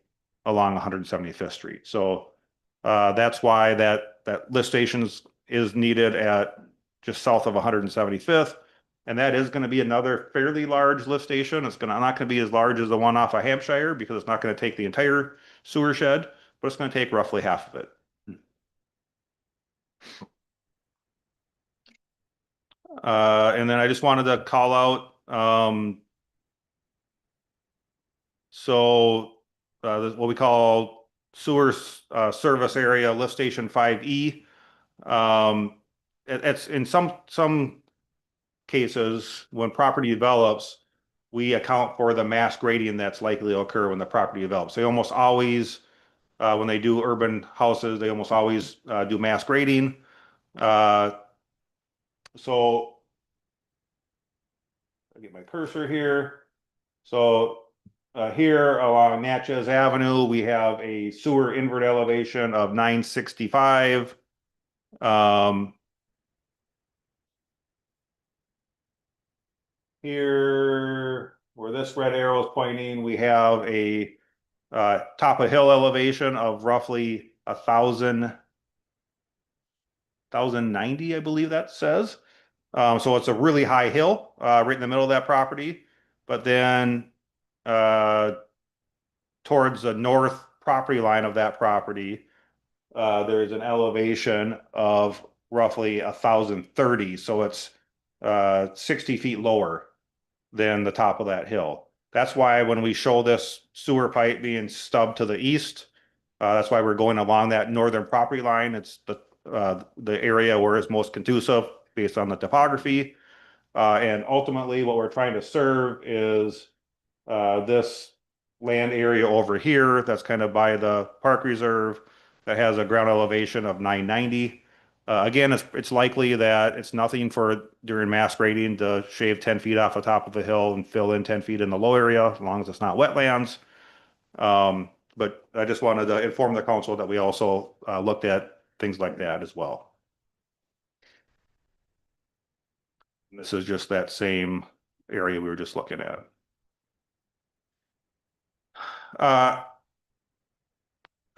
Speaker 4: along 175th Street. So that's why that lift station is needed at just south of 175th. And that is going to be another fairly large lift station. It's not going to be as large as the one off of Hampshire because it's not going to take the entire sewer shed, but it's going to take roughly half of it. And then I just wanted to call out, what we call sewer service area lift station 5E. It's in some cases when property develops, we account for the mass grading that's likely to occur when the property develops. They almost always, when they do urban houses, they almost always do mass grading. So I'll get my cursor here. So here along Natchez Avenue, we have a sewer invert elevation of 965. Here, where this red arrow is pointing, we have a top of hill elevation of roughly 1,090, I believe that says. So it's a really high hill right in the middle of that property. But then towards the north property line of that property, there's an elevation of roughly 1,030. So it's 60 feet lower than the top of that hill. That's why when we show this sewer pipe being stubbed to the east, that's why we're going along that northern property line. It's the area where it's most conducive based on the topography. And ultimately what we're trying to serve is this land area over here that's kind of by the park reserve that has a ground elevation of 990. Again, it's likely that it's nothing for during mass grading to shave 10 feet off the top of a hill and fill in 10 feet in the low area, as long as it's not wetlands. But I just wanted to inform the council that we also looked at things like that as well. And this is just that same area we were just looking at. I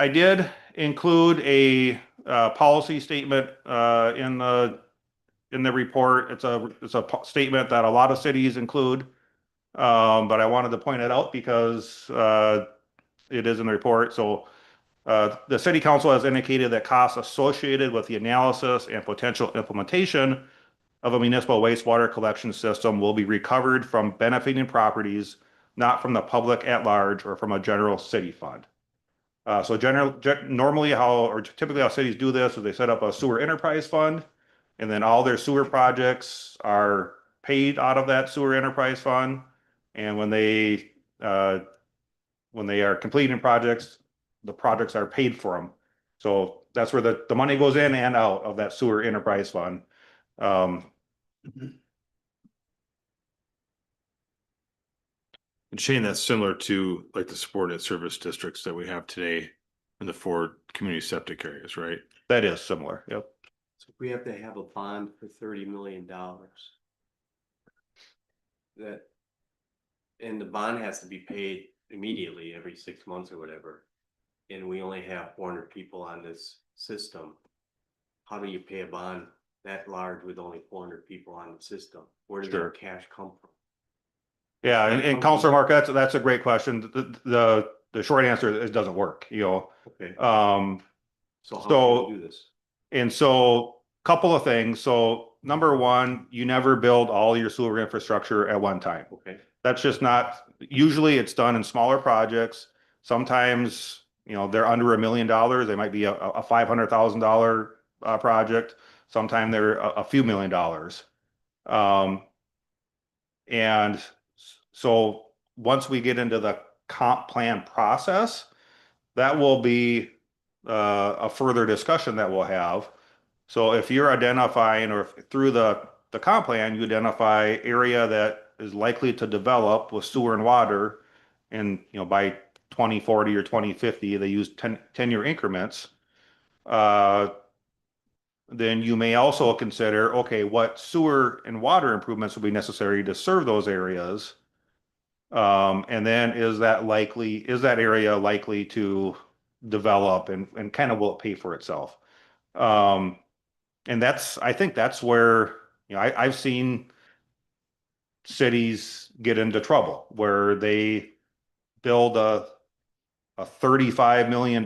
Speaker 4: did include a policy statement in the report. It's a statement that a lot of cities include, but I wanted to point it out because it is in the report. So the city council has indicated that costs associated with the analysis and potential implementation of a municipal wastewater collection system will be recovered from benefiting properties, not from the public at large or from a general city fund. Normally typically how cities do this is they set up a sewer enterprise fund, and then all their sewer projects are paid out of that sewer enterprise fund. And when they are completing projects, the projects are paid for them. So that's where the money goes in and out of that sewer enterprise fund.
Speaker 2: And Shane, that's similar to like the subordinate service districts that we have today in the 4 community septic areas, right?
Speaker 4: That is similar. Yep.
Speaker 3: So if we have to have a bond for $30 million, and the bond has to be paid immediately every 6 months or whatever, and we only have 400 people on this system, how do you pay a bond that large with only 400 people on the system? Where does
Speaker 4: Sure.
Speaker 3: that cash come from?
Speaker 4: Yeah, and Councilor Mark, that's a great question. The short answer is it doesn't work, you know.
Speaker 3: Okay,
Speaker 4: So
Speaker 3: so how do you do this?
Speaker 4: And so couple of things. So number one, you never build all your sewer infrastructure at one time.
Speaker 3: Okay,
Speaker 4: That's just not, usually it's done in smaller projects. Sometimes, you know, they're under $1 million. They might be a $500,000 project. Sometimes they're a few $1 million. And so once we get into the comp plan process, that will be a further discussion that we'll have. So if you're identifying, or if through the comp plan, you identify area that is likely to develop with sewer and water, and, you know, by 2040 or 2050, they use 10-year increments. Then you may also consider, okay, what sewer and water improvements will be necessary to serve those areas? And then is that area likely to develop, and kind of will it pay for itself? And I think that's where, you know, I've seen cities get into trouble where they build a $35 million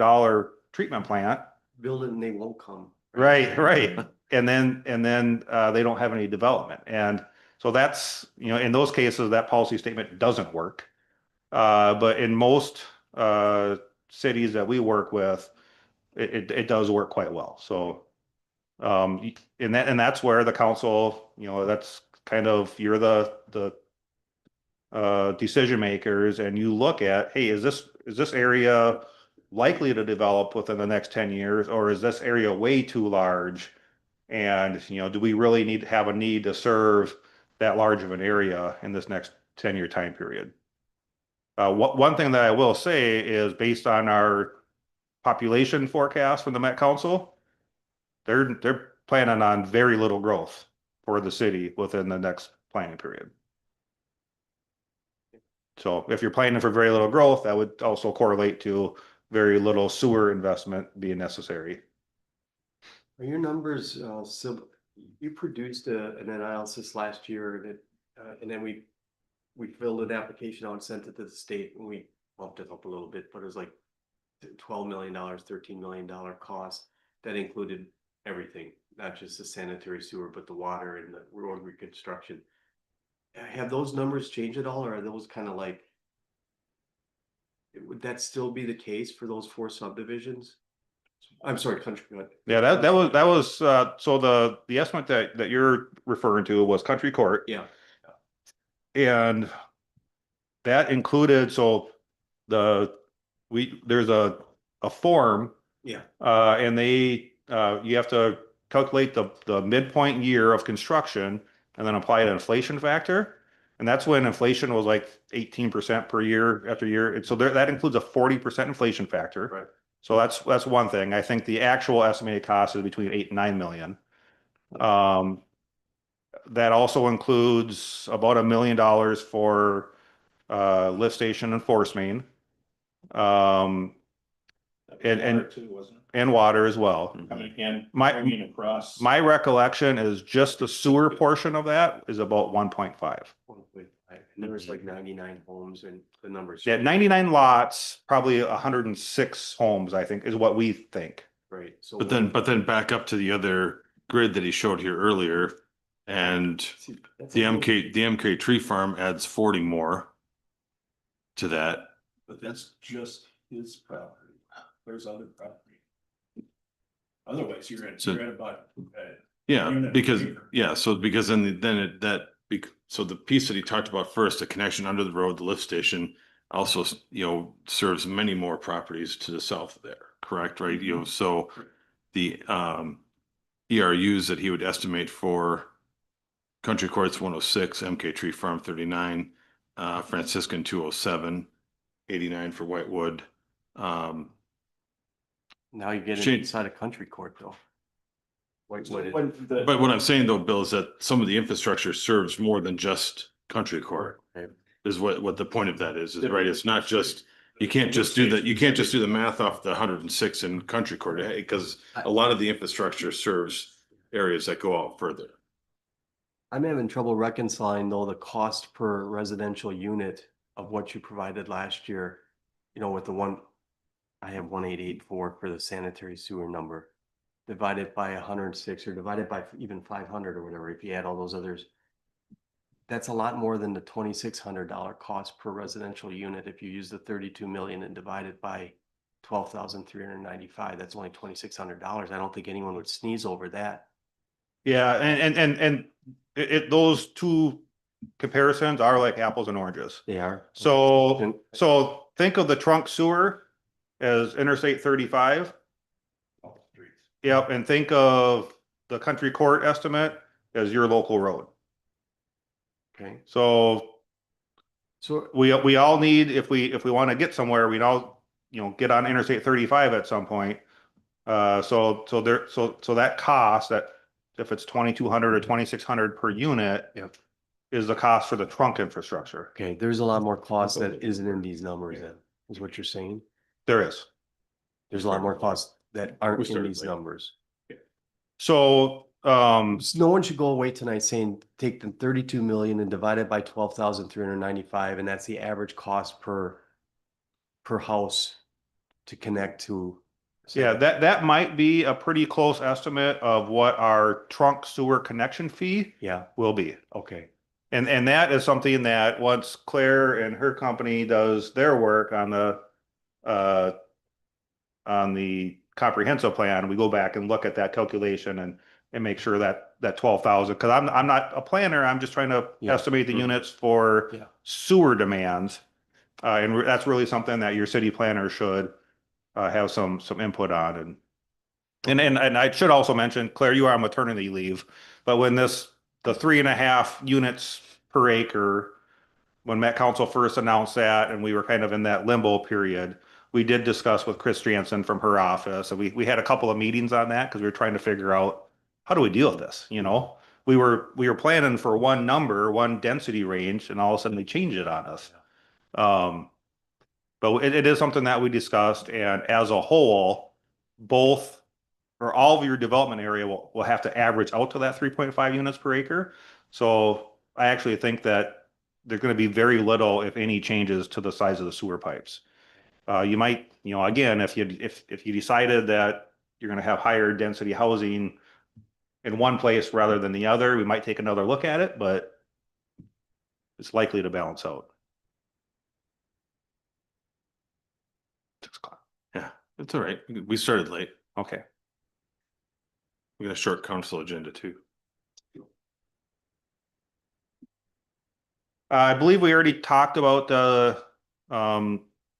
Speaker 4: treatment plant.
Speaker 3: Build it and they won't come.
Speaker 4: Right. And then they don't have any development. And so that's, you know, in those cases, that policy statement doesn't work. But in most cities that we work with, it does work quite well. So and that's where the council, you know, that's kind of, you're the decision makers, and you look at, hey, is this area likely to develop within the next 10 years, or is this area way too large? And, you know, do we really have a need to serve that large of an area in this next 10-year time period? One thing that I will say is, based on our population forecast from the Met Council, they're planning on very little growth for the city within the next planning period. So if you're planning for very little growth, that would also correlate to very little sewer investment being necessary.
Speaker 3: Are your numbers, you produced an analysis last year, and then we filled an application out and sent it to the state, and we bumped it up a little bit, but it was like $12 million, $13 million cost. That included everything, not just the sanitary sewer, but the water and the road reconstruction. Have those numbers changed at all, or are those kind of like, would that still be the case for those 4 subdivisions? I'm sorry, country.
Speaker 4: Yeah, that was so the estimate that you're referring to was Country Court.
Speaker 3: Yeah.
Speaker 4: And that included, so there's a form.
Speaker 3: Yeah.
Speaker 4: And you have to calculate the midpoint year of construction and then apply an inflation factor. And that's when inflation was like 18% per year after year. And so that includes a 40% inflation factor.
Speaker 3: Right.
Speaker 4: So that's one thing. I think the actual estimated cost is between 8 and 9 million. That also includes about $1 million for lift station and force main. And
Speaker 1: Water too, wasn't it?
Speaker 4: and water as well.
Speaker 1: I mean, and
Speaker 4: My-
Speaker 1: bringing across.
Speaker 4: My recollection is just the sewer portion of that is about 1.5.
Speaker 3: And there was like 99 homes, and the numbers.
Speaker 4: Yeah, 99 lots, probably 106 homes, I think, is what we think.
Speaker 3: Right, so.
Speaker 2: But then back up to the other grid that he showed here earlier, and
Speaker 3: See, that's
Speaker 2: the
Speaker 3: a little-
Speaker 2: MK tree farm adds 40 more to that.
Speaker 1: But that's just his property. There's other property. Otherwise, you're at about.
Speaker 2: Yeah,
Speaker 1: Unit
Speaker 2: because,
Speaker 1: acre.
Speaker 2: yeah, so because so the piece that he talked about first, the connection under the road, the lift station, also, you know, serves many more properties to the south of there, correct, right? You know, so the ERUs that he would estimate for Country Courts 106, MK Tree Farm 39, Franciscan 207, 89 for Whitewood.
Speaker 3: Now you get
Speaker 2: Shane-
Speaker 3: inside a country court though. Whitewood.
Speaker 2: But what I'm saying though, Bill, is that some of the infrastructure serves more than just Country Court.
Speaker 3: Okay.
Speaker 2: Is what the point of that is right? It's not just, you can't just do the math off the 106 in Country Court, because a lot of the infrastructure serves areas that go out further.
Speaker 3: I'm having trouble reconciling though the cost per residential unit of what you provided last year, you know, with the one, I have 1884 for the sanitary sewer number, divided by 106 or divided by even 500 or whatever, if you add all those others. that's a lot more than the $2,600 cost per residential unit. If you use the 32 million and divide it by 12,395, that's only $2,600. I don't think anyone would sneeze over that.
Speaker 4: Yeah, and those two comparisons are like apples and oranges.
Speaker 3: They are.
Speaker 4: So think of the trunk sewer as Interstate 35. Yep, and think of the country court estimate as your local road.
Speaker 3: Okay,
Speaker 4: So
Speaker 3: so
Speaker 4: we all need, if we want to get somewhere, we all, get on Interstate 35 at some point. So that cost, that if it's 2,200 or 2,600 per unit,
Speaker 3: Yep.
Speaker 4: is the cost for the trunk infrastructure.
Speaker 3: okay, there's a lot more cost that isn't in these numbers then, is what you're saying?
Speaker 4: There is.
Speaker 3: There's a lot more costs that aren't in
Speaker 2: started
Speaker 3: these
Speaker 2: late.
Speaker 3: numbers.
Speaker 4: So,
Speaker 3: So no one should go away tonight saying, take the 32 million and divide it by 12,395, and that's the average cost per house to connect to.
Speaker 4: yeah, that might be a pretty close estimate of what our trunk sewer connection fee
Speaker 3: Yeah,
Speaker 4: will be.
Speaker 3: okay,
Speaker 4: And that is something that once Claire and her company does their work uh, on the comprehensive plan, we go back and look at that calculation and make sure that 12,000, because I'm not a planner, I'm just trying to
Speaker 3: Yeah.
Speaker 4: estimate the units for
Speaker 3: Yeah.
Speaker 4: sewer demands. And that's really something that your city planner should have some input on. And I should also mention, Claire, you are on maternity leave, but when the 3.5 units per acre, when Met Council first announced that, and we were kind of in that limbo period, we did discuss with Chris Jansen from her office, and we had a couple of meetings on that because we were trying to figure out how do we deal with this, We were planning for one number, one density range, and all of a sudden they changed it on us. But it is something that we discussed, and as a whole, both or all of your development area will have to average out to that 3.5 units per acre. So I actually think that there's going to be very little, if any, changes to the size of the sewer pipes. You might, again, if you decided that you're going to have higher density housing in one place rather than the other, we might take another look at it, but it's likely to balance out. 6 o'clock.
Speaker 2: Yeah, it's all right. We started late.
Speaker 4: Okay.
Speaker 2: We got a short council agenda too.
Speaker 4: I believe we already talked about the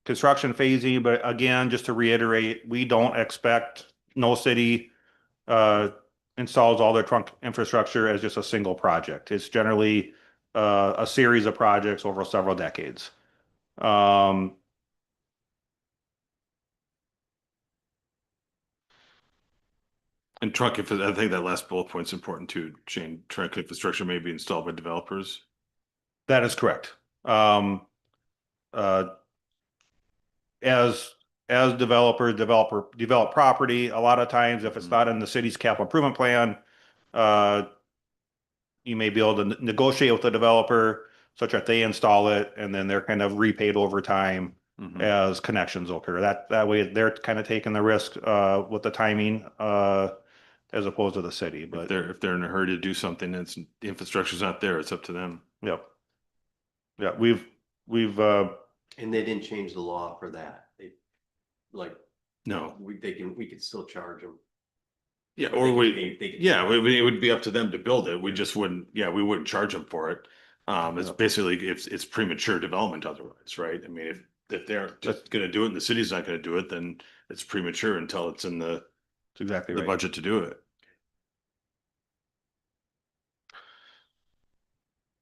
Speaker 4: construction phasing, but again, just to reiterate, we don't expect no city installs all their trunk infrastructure as just a single project. It's generally a series of projects over several decades.
Speaker 2: And trunk, I think that last bullet point's important too, Shane. Trunk infrastructure may be installed by developers.
Speaker 4: That is correct. As developers develop property, a lot of times if it's not in the city's capital improvement plan, you may be able to negotiate with the developer such that they install it and then they're kind of repaid over time as connections occur. That way they're kind of taking the risk with the timing as opposed to the city. But
Speaker 2: if they're in a hurry to do something, and the infrastructure's not there, it's up to them.
Speaker 4: Yep. Yeah, we've
Speaker 3: and they didn't change the law for that. They, like,
Speaker 2: No.
Speaker 3: we could still charge them.
Speaker 2: Yeah,
Speaker 3: But
Speaker 2: or
Speaker 3: they
Speaker 2: it would be up to them to build it. We just wouldn't, we wouldn't charge them for it. It's basically, it's premature development otherwise, right? I mean, if they're just gonna do it and the city's not gonna do it, then it's premature until it's in the
Speaker 4: exactly
Speaker 2: the
Speaker 4: right.
Speaker 2: budget to do it.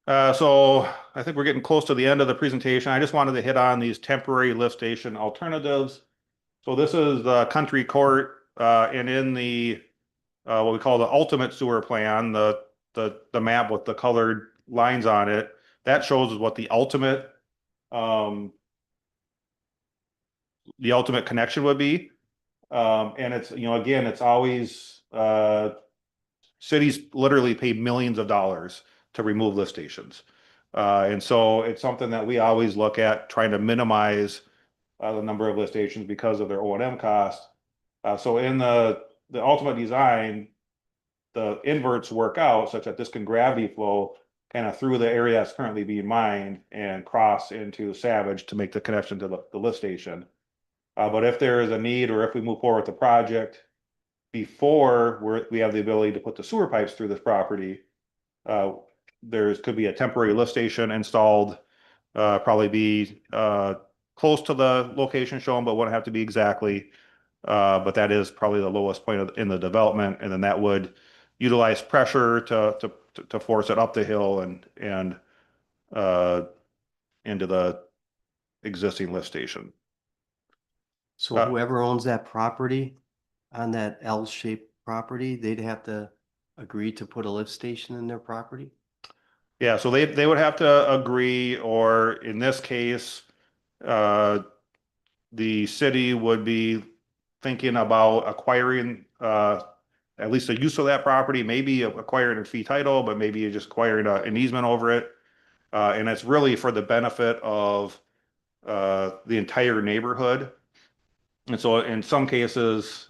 Speaker 4: So I think we're getting close to the end of the presentation. I just wanted to hit on these temporary lift station alternatives. So this is the country court, and in the what we call the ultimate sewer plan, the map with the colored lines on it, that shows what the ultimate connection would be. And it's, again, it's always cities literally pay millions of dollars to remove lift stations. And so it's something that we always look at trying to minimize the number of lift stations because of their O&M costs. So in the ultimate design, the inverts work out such that this can gravity flow kind of through the area that's currently being mined and cross into Savage to make the connection to the lift station. But if there is a need, or if we move forward with the project before we have the ability to put the sewer pipes through this property, could be a temporary lift station installed, probably be close to the location shown, but wouldn't have to be exactly. But that is probably the lowest point in the development, and then that would utilize pressure to force it up the hill and into the existing lift station.
Speaker 3: So whoever owns that property on that L-shaped property, they'd have to agree to put a lift station in their property?
Speaker 4: Yeah, so they would have to agree, or in this case, the city would be thinking about acquiring at least a use of that property, maybe acquiring a fee title, but maybe you're just acquiring an easement over it. And it's really for the benefit of the entire neighborhood. And so in some cases,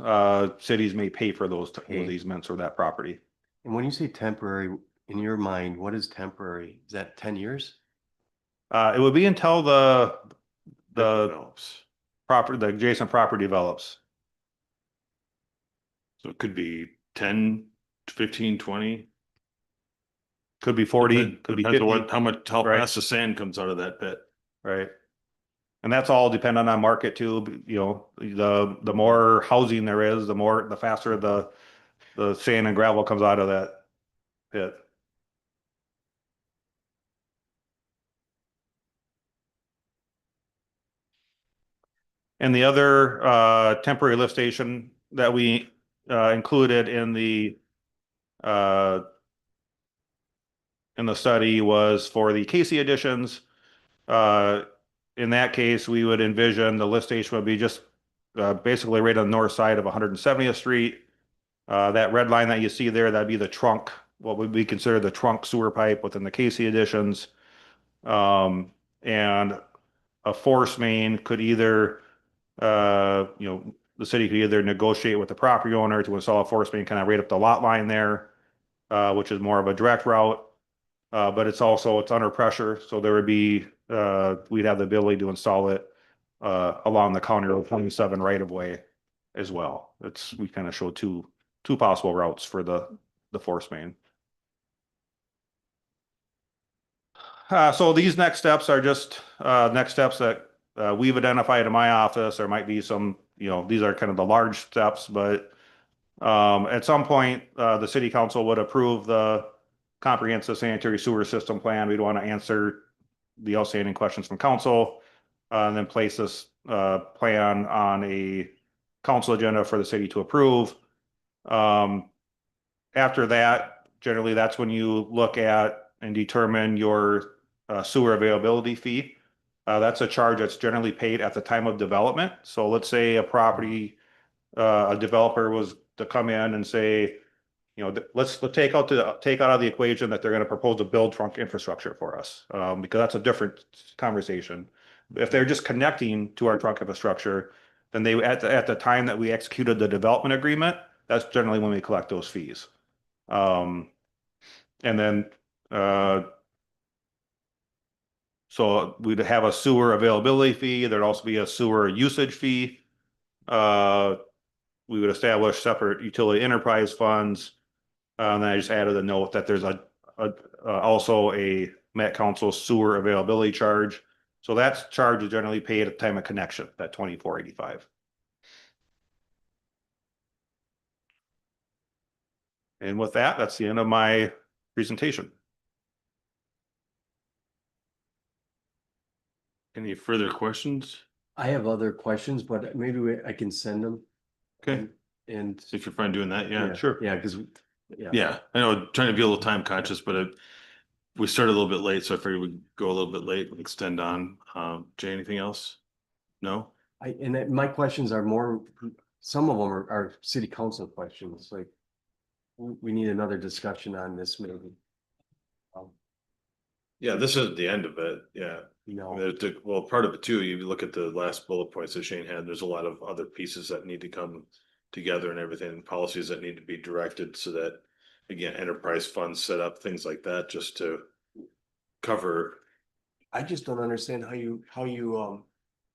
Speaker 4: cities may pay for those easements or that property.
Speaker 3: And when you say temporary, in your mind, what is temporary? Is that 10 years?
Speaker 4: It would be until the
Speaker 2: Develops.
Speaker 4: the adjacent property develops.
Speaker 2: So it could be 10, 15, 20.
Speaker 4: Could be 40, could be
Speaker 2: Depends
Speaker 4: 50.
Speaker 2: on how
Speaker 4: Right.
Speaker 2: fast the sand comes out of that pit.
Speaker 4: Right. And that's all dependent on market too. You know, the more housing there is, the faster the sand and gravel comes out of that pit. And the other temporary lift station that we included in the study was for the Casey additions. In that case, we would envision the lift station would be just basically right on the north side of 170th Street. That red line that you see there, that'd be the trunk, what would be considered the trunk sewer pipe within the Casey additions. And a force main could either, the city could either negotiate with the property owner to install a force main kind of right up the lot line there, which is more of a direct route. But it's under pressure, so there would be, we'd have the ability to install it along the County Road 27 right of way as well. We kind of show two possible routes for the force main. So these next steps are just next steps that we've identified in my office. There might be some, these are kind of the large steps, but at some point, the city council would approve the comprehensive sanitary sewer system plan. We'd want to answer the outstanding questions from council, and then place this plan on a council agenda for the city to approve. After that, generally, that's when you look at and determine your sewer availability fee. That's a charge that's generally paid at the time of development. So let's say a developer was to come in and say, let's take out of the equation that they're going to propose to build trunk infrastructure for us, because that's a different conversation. If they're just connecting to our trunk infrastructure, then at the time that we executed the development agreement, that's generally when we collect those fees. And then so we'd have a sewer availability fee. There'd also be a sewer usage fee. We would establish separate utility enterprise funds. And then I just added a note that there's also a Met Council sewer availability charge. So that charge is generally paid at the time of connection, that $24.85. And with that, that's the end of my presentation.
Speaker 2: Any further questions?
Speaker 3: I have other questions, but maybe I can send them.
Speaker 2: Okay,
Speaker 3: And
Speaker 2: if you're fine doing that, yeah.
Speaker 4: Sure.
Speaker 3: yeah, because
Speaker 2: Yeah, I know, trying to be a little time conscious, but we started a little bit late, so I figured we'd go a little bit late, extend on. Jay, anything else? No?
Speaker 3: my questions are more, some of them are city council questions, like we need another discussion on this maybe.
Speaker 2: Yeah, this isn't the end of it, yeah. Well, part of it too, you look at the last bullet points that Shane had, there's a lot of other pieces that need to come together and everything, policies that need to be directed so that, again, enterprise funds set up, things like that, just to cover.
Speaker 3: I just don't understand how you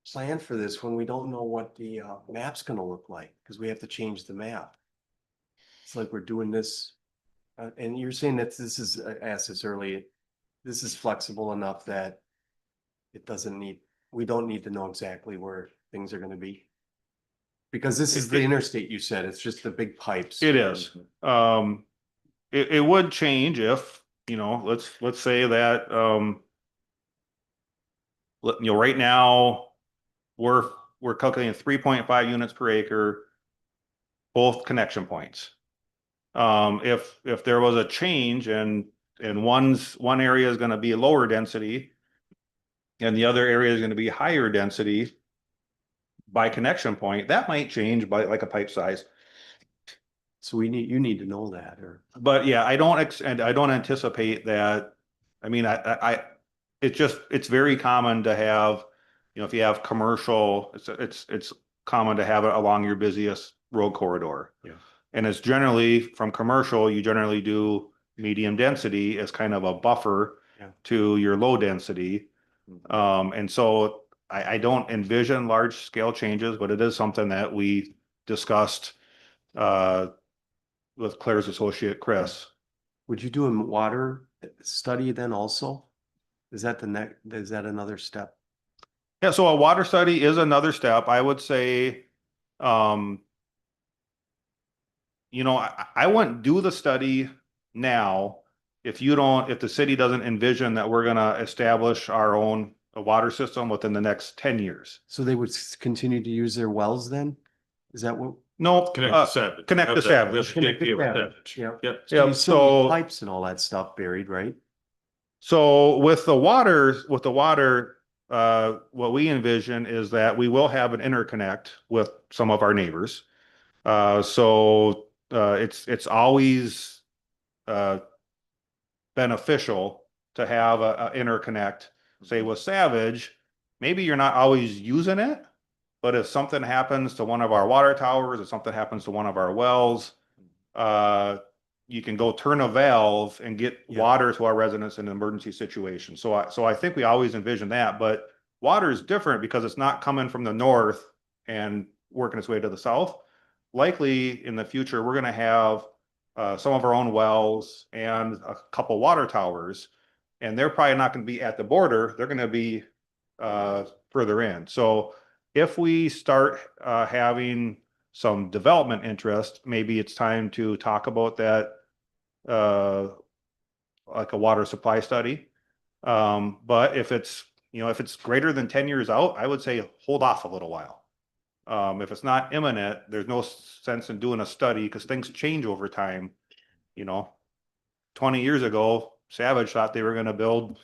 Speaker 3: plan for this when we don't know what the map's gonna look like, because we have to change the map. It's like we're doing this, and you're saying that this is, I asked this earlier, this is flexible enough that it doesn't need, we don't need to know exactly where things are gonna be. Because this is the interstate, you said, it's just the big pipes.
Speaker 4: It is. It would change if, you know, let's say that, right now, we're calculating 3.5 units per acre, both connection points. If there was a change and one area is gonna be lower density and the other area is gonna be higher density by connection point, that might change by like a pipe size.
Speaker 3: So you need to know that, or,
Speaker 4: But yeah, I don't anticipate that. I mean, it's very common to have, you know, if you have commercial, it's common to have it along your busiest road corridor.
Speaker 3: Yeah.
Speaker 4: And it's generally from commercial, you generally do medium density as kind of a buffer
Speaker 3: Yeah.
Speaker 4: to your low density. And so I don't envision large scale changes, but it is something that we discussed with Claire's associate, Chris.
Speaker 3: would you do a water study then also? Is that is that another step?
Speaker 4: Yeah, so a water study is another step. I would say, you know, I wouldn't do the study now if the city doesn't envision that we're gonna establish our own water system within the next 10 years.
Speaker 3: So they would continue to use their wells then? Is that what?
Speaker 4: No,
Speaker 2: Connect to Savage.
Speaker 4: connect to Savage.
Speaker 3: Connect to
Speaker 2: Yeah, with
Speaker 3: Savage,
Speaker 2: Savage.
Speaker 3: yeah.
Speaker 2: Yep.
Speaker 3: So you
Speaker 4: Yep,
Speaker 3: still need
Speaker 4: so-
Speaker 3: pipes and all that stuff buried, right?
Speaker 4: So with the water, what we envision is that we will have an interconnect with some of our neighbors. It's always beneficial to have a interconnect, say with Savage. Maybe you're not always using it, but if something happens to one of our water towers, or something happens to one of our wells, you can go turn a valve and get
Speaker 3: Yeah.
Speaker 4: water to our residents in an emergency situation. So I think we always envision that, but water is different because it's not coming from the north and working its way to the south. Likely in the future, we're gonna have some of our own wells and a couple water towers, and they're probably not gonna be at the border, they're gonna be further in. So if we start having some development interest, maybe it's time to talk about that, like a water supply study. But if it's greater than 10 years out, I would say hold off a little while. If it's not imminent, there's no sense in doing a study because things change over time. You know, 20 years ago, Savage thought they were going to build,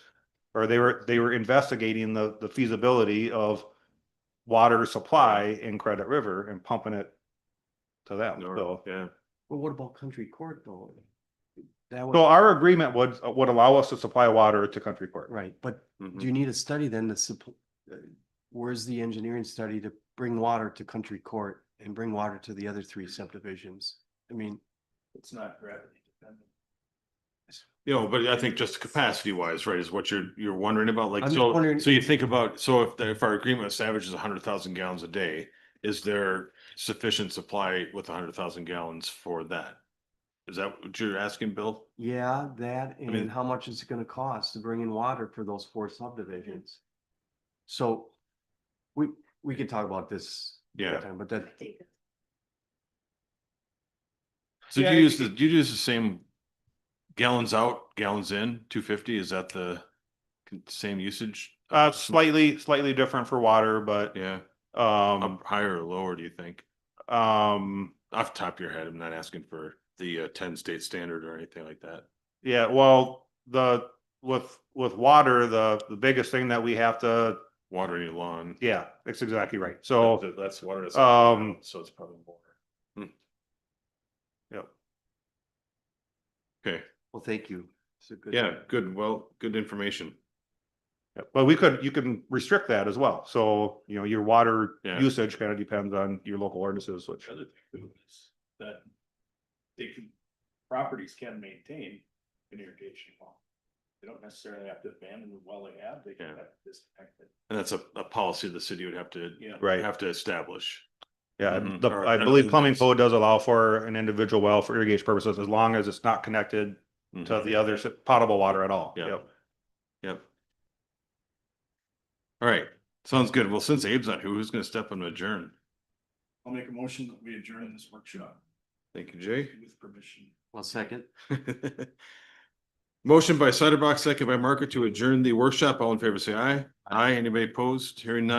Speaker 4: or they were investigating the feasibility of water supply in Credit River and pumping it to them. So,
Speaker 2: Yeah.
Speaker 3: Well, what about Country Court though? That
Speaker 4: so
Speaker 3: would,
Speaker 4: our agreement would allow us to supply water to Country Court.
Speaker 3: right, but
Speaker 2: Mhm.
Speaker 3: do you need a study then where's the engineering study to bring water to Country Court and bring water to the other 3 subdivisions? I mean,
Speaker 1: It's not gravity dependent.
Speaker 2: You know, but I think just capacity wise, right, is what you're wondering about, like,
Speaker 3: I'm just wondering-
Speaker 2: so you think about, so if our agreement with Savage is 100,000 gallons a day, is there sufficient supply with 100,000 gallons for that? Is that what you're asking, Bill?
Speaker 3: yeah, that,
Speaker 2: mean-
Speaker 3: and how much is it gonna cost to bring in water for those 4 subdivisions? So we could talk about this.
Speaker 2: Yeah.
Speaker 3: But that,
Speaker 2: So
Speaker 4: Yeah,
Speaker 2: do you use the same gallons out, gallons in, 250? Is that the same usage?
Speaker 4: Slightly different for water, but
Speaker 2: Yeah,
Speaker 4: um
Speaker 2: up higher or lower, do you think?
Speaker 4: um
Speaker 2: Off the top of your head, I'm not asking for the 10 state standard or anything like that.
Speaker 4: yeah, well, with water, the biggest thing that we have to,
Speaker 2: Watering your lawn.
Speaker 4: yeah, that's exactly right. So
Speaker 2: That's water. That's
Speaker 4: so
Speaker 2: it's probably more.
Speaker 4: yep.
Speaker 2: Okay,
Speaker 3: well, thank you. It's a good.
Speaker 2: yeah, good. Well, good information.
Speaker 4: Yeah, but you can restrict that as well. So, you know, your water
Speaker 2: Yeah.
Speaker 4: usage kind of depends on your local ordinances, which,
Speaker 1: The other thing too is that properties can maintain an irrigation well. They don't necessarily have to abandon the well they have, they can
Speaker 2: Yeah.
Speaker 1: have to disconnect it.
Speaker 2: And that's a policy the city would have to,
Speaker 1: Yeah.
Speaker 4: Right.
Speaker 2: have to establish.
Speaker 4: Yeah,
Speaker 2: Mhm.
Speaker 4: the,
Speaker 2: Or
Speaker 4: I
Speaker 2: an
Speaker 4: believe plumbing
Speaker 2: ordinance.
Speaker 4: code does allow for an individual well for irrigation purposes, as long as it's not connected to
Speaker 2: Mhm.
Speaker 4: the other potable water at all.
Speaker 2: Yeah.
Speaker 4: Yep.
Speaker 2: Yep. All right, sounds good. Well, since Abe's not here, who's gonna step on adjourn?
Speaker 1: I'll make a motion that we adjourn this workshop
Speaker 2: Thank you, Jay.
Speaker 1: with permission.
Speaker 3: 1 second.
Speaker 2: Motion by Siderbrook, second by Market to adjourn the workshop. All in favor, say aye. Aye. Anybody opposed? Hearing none.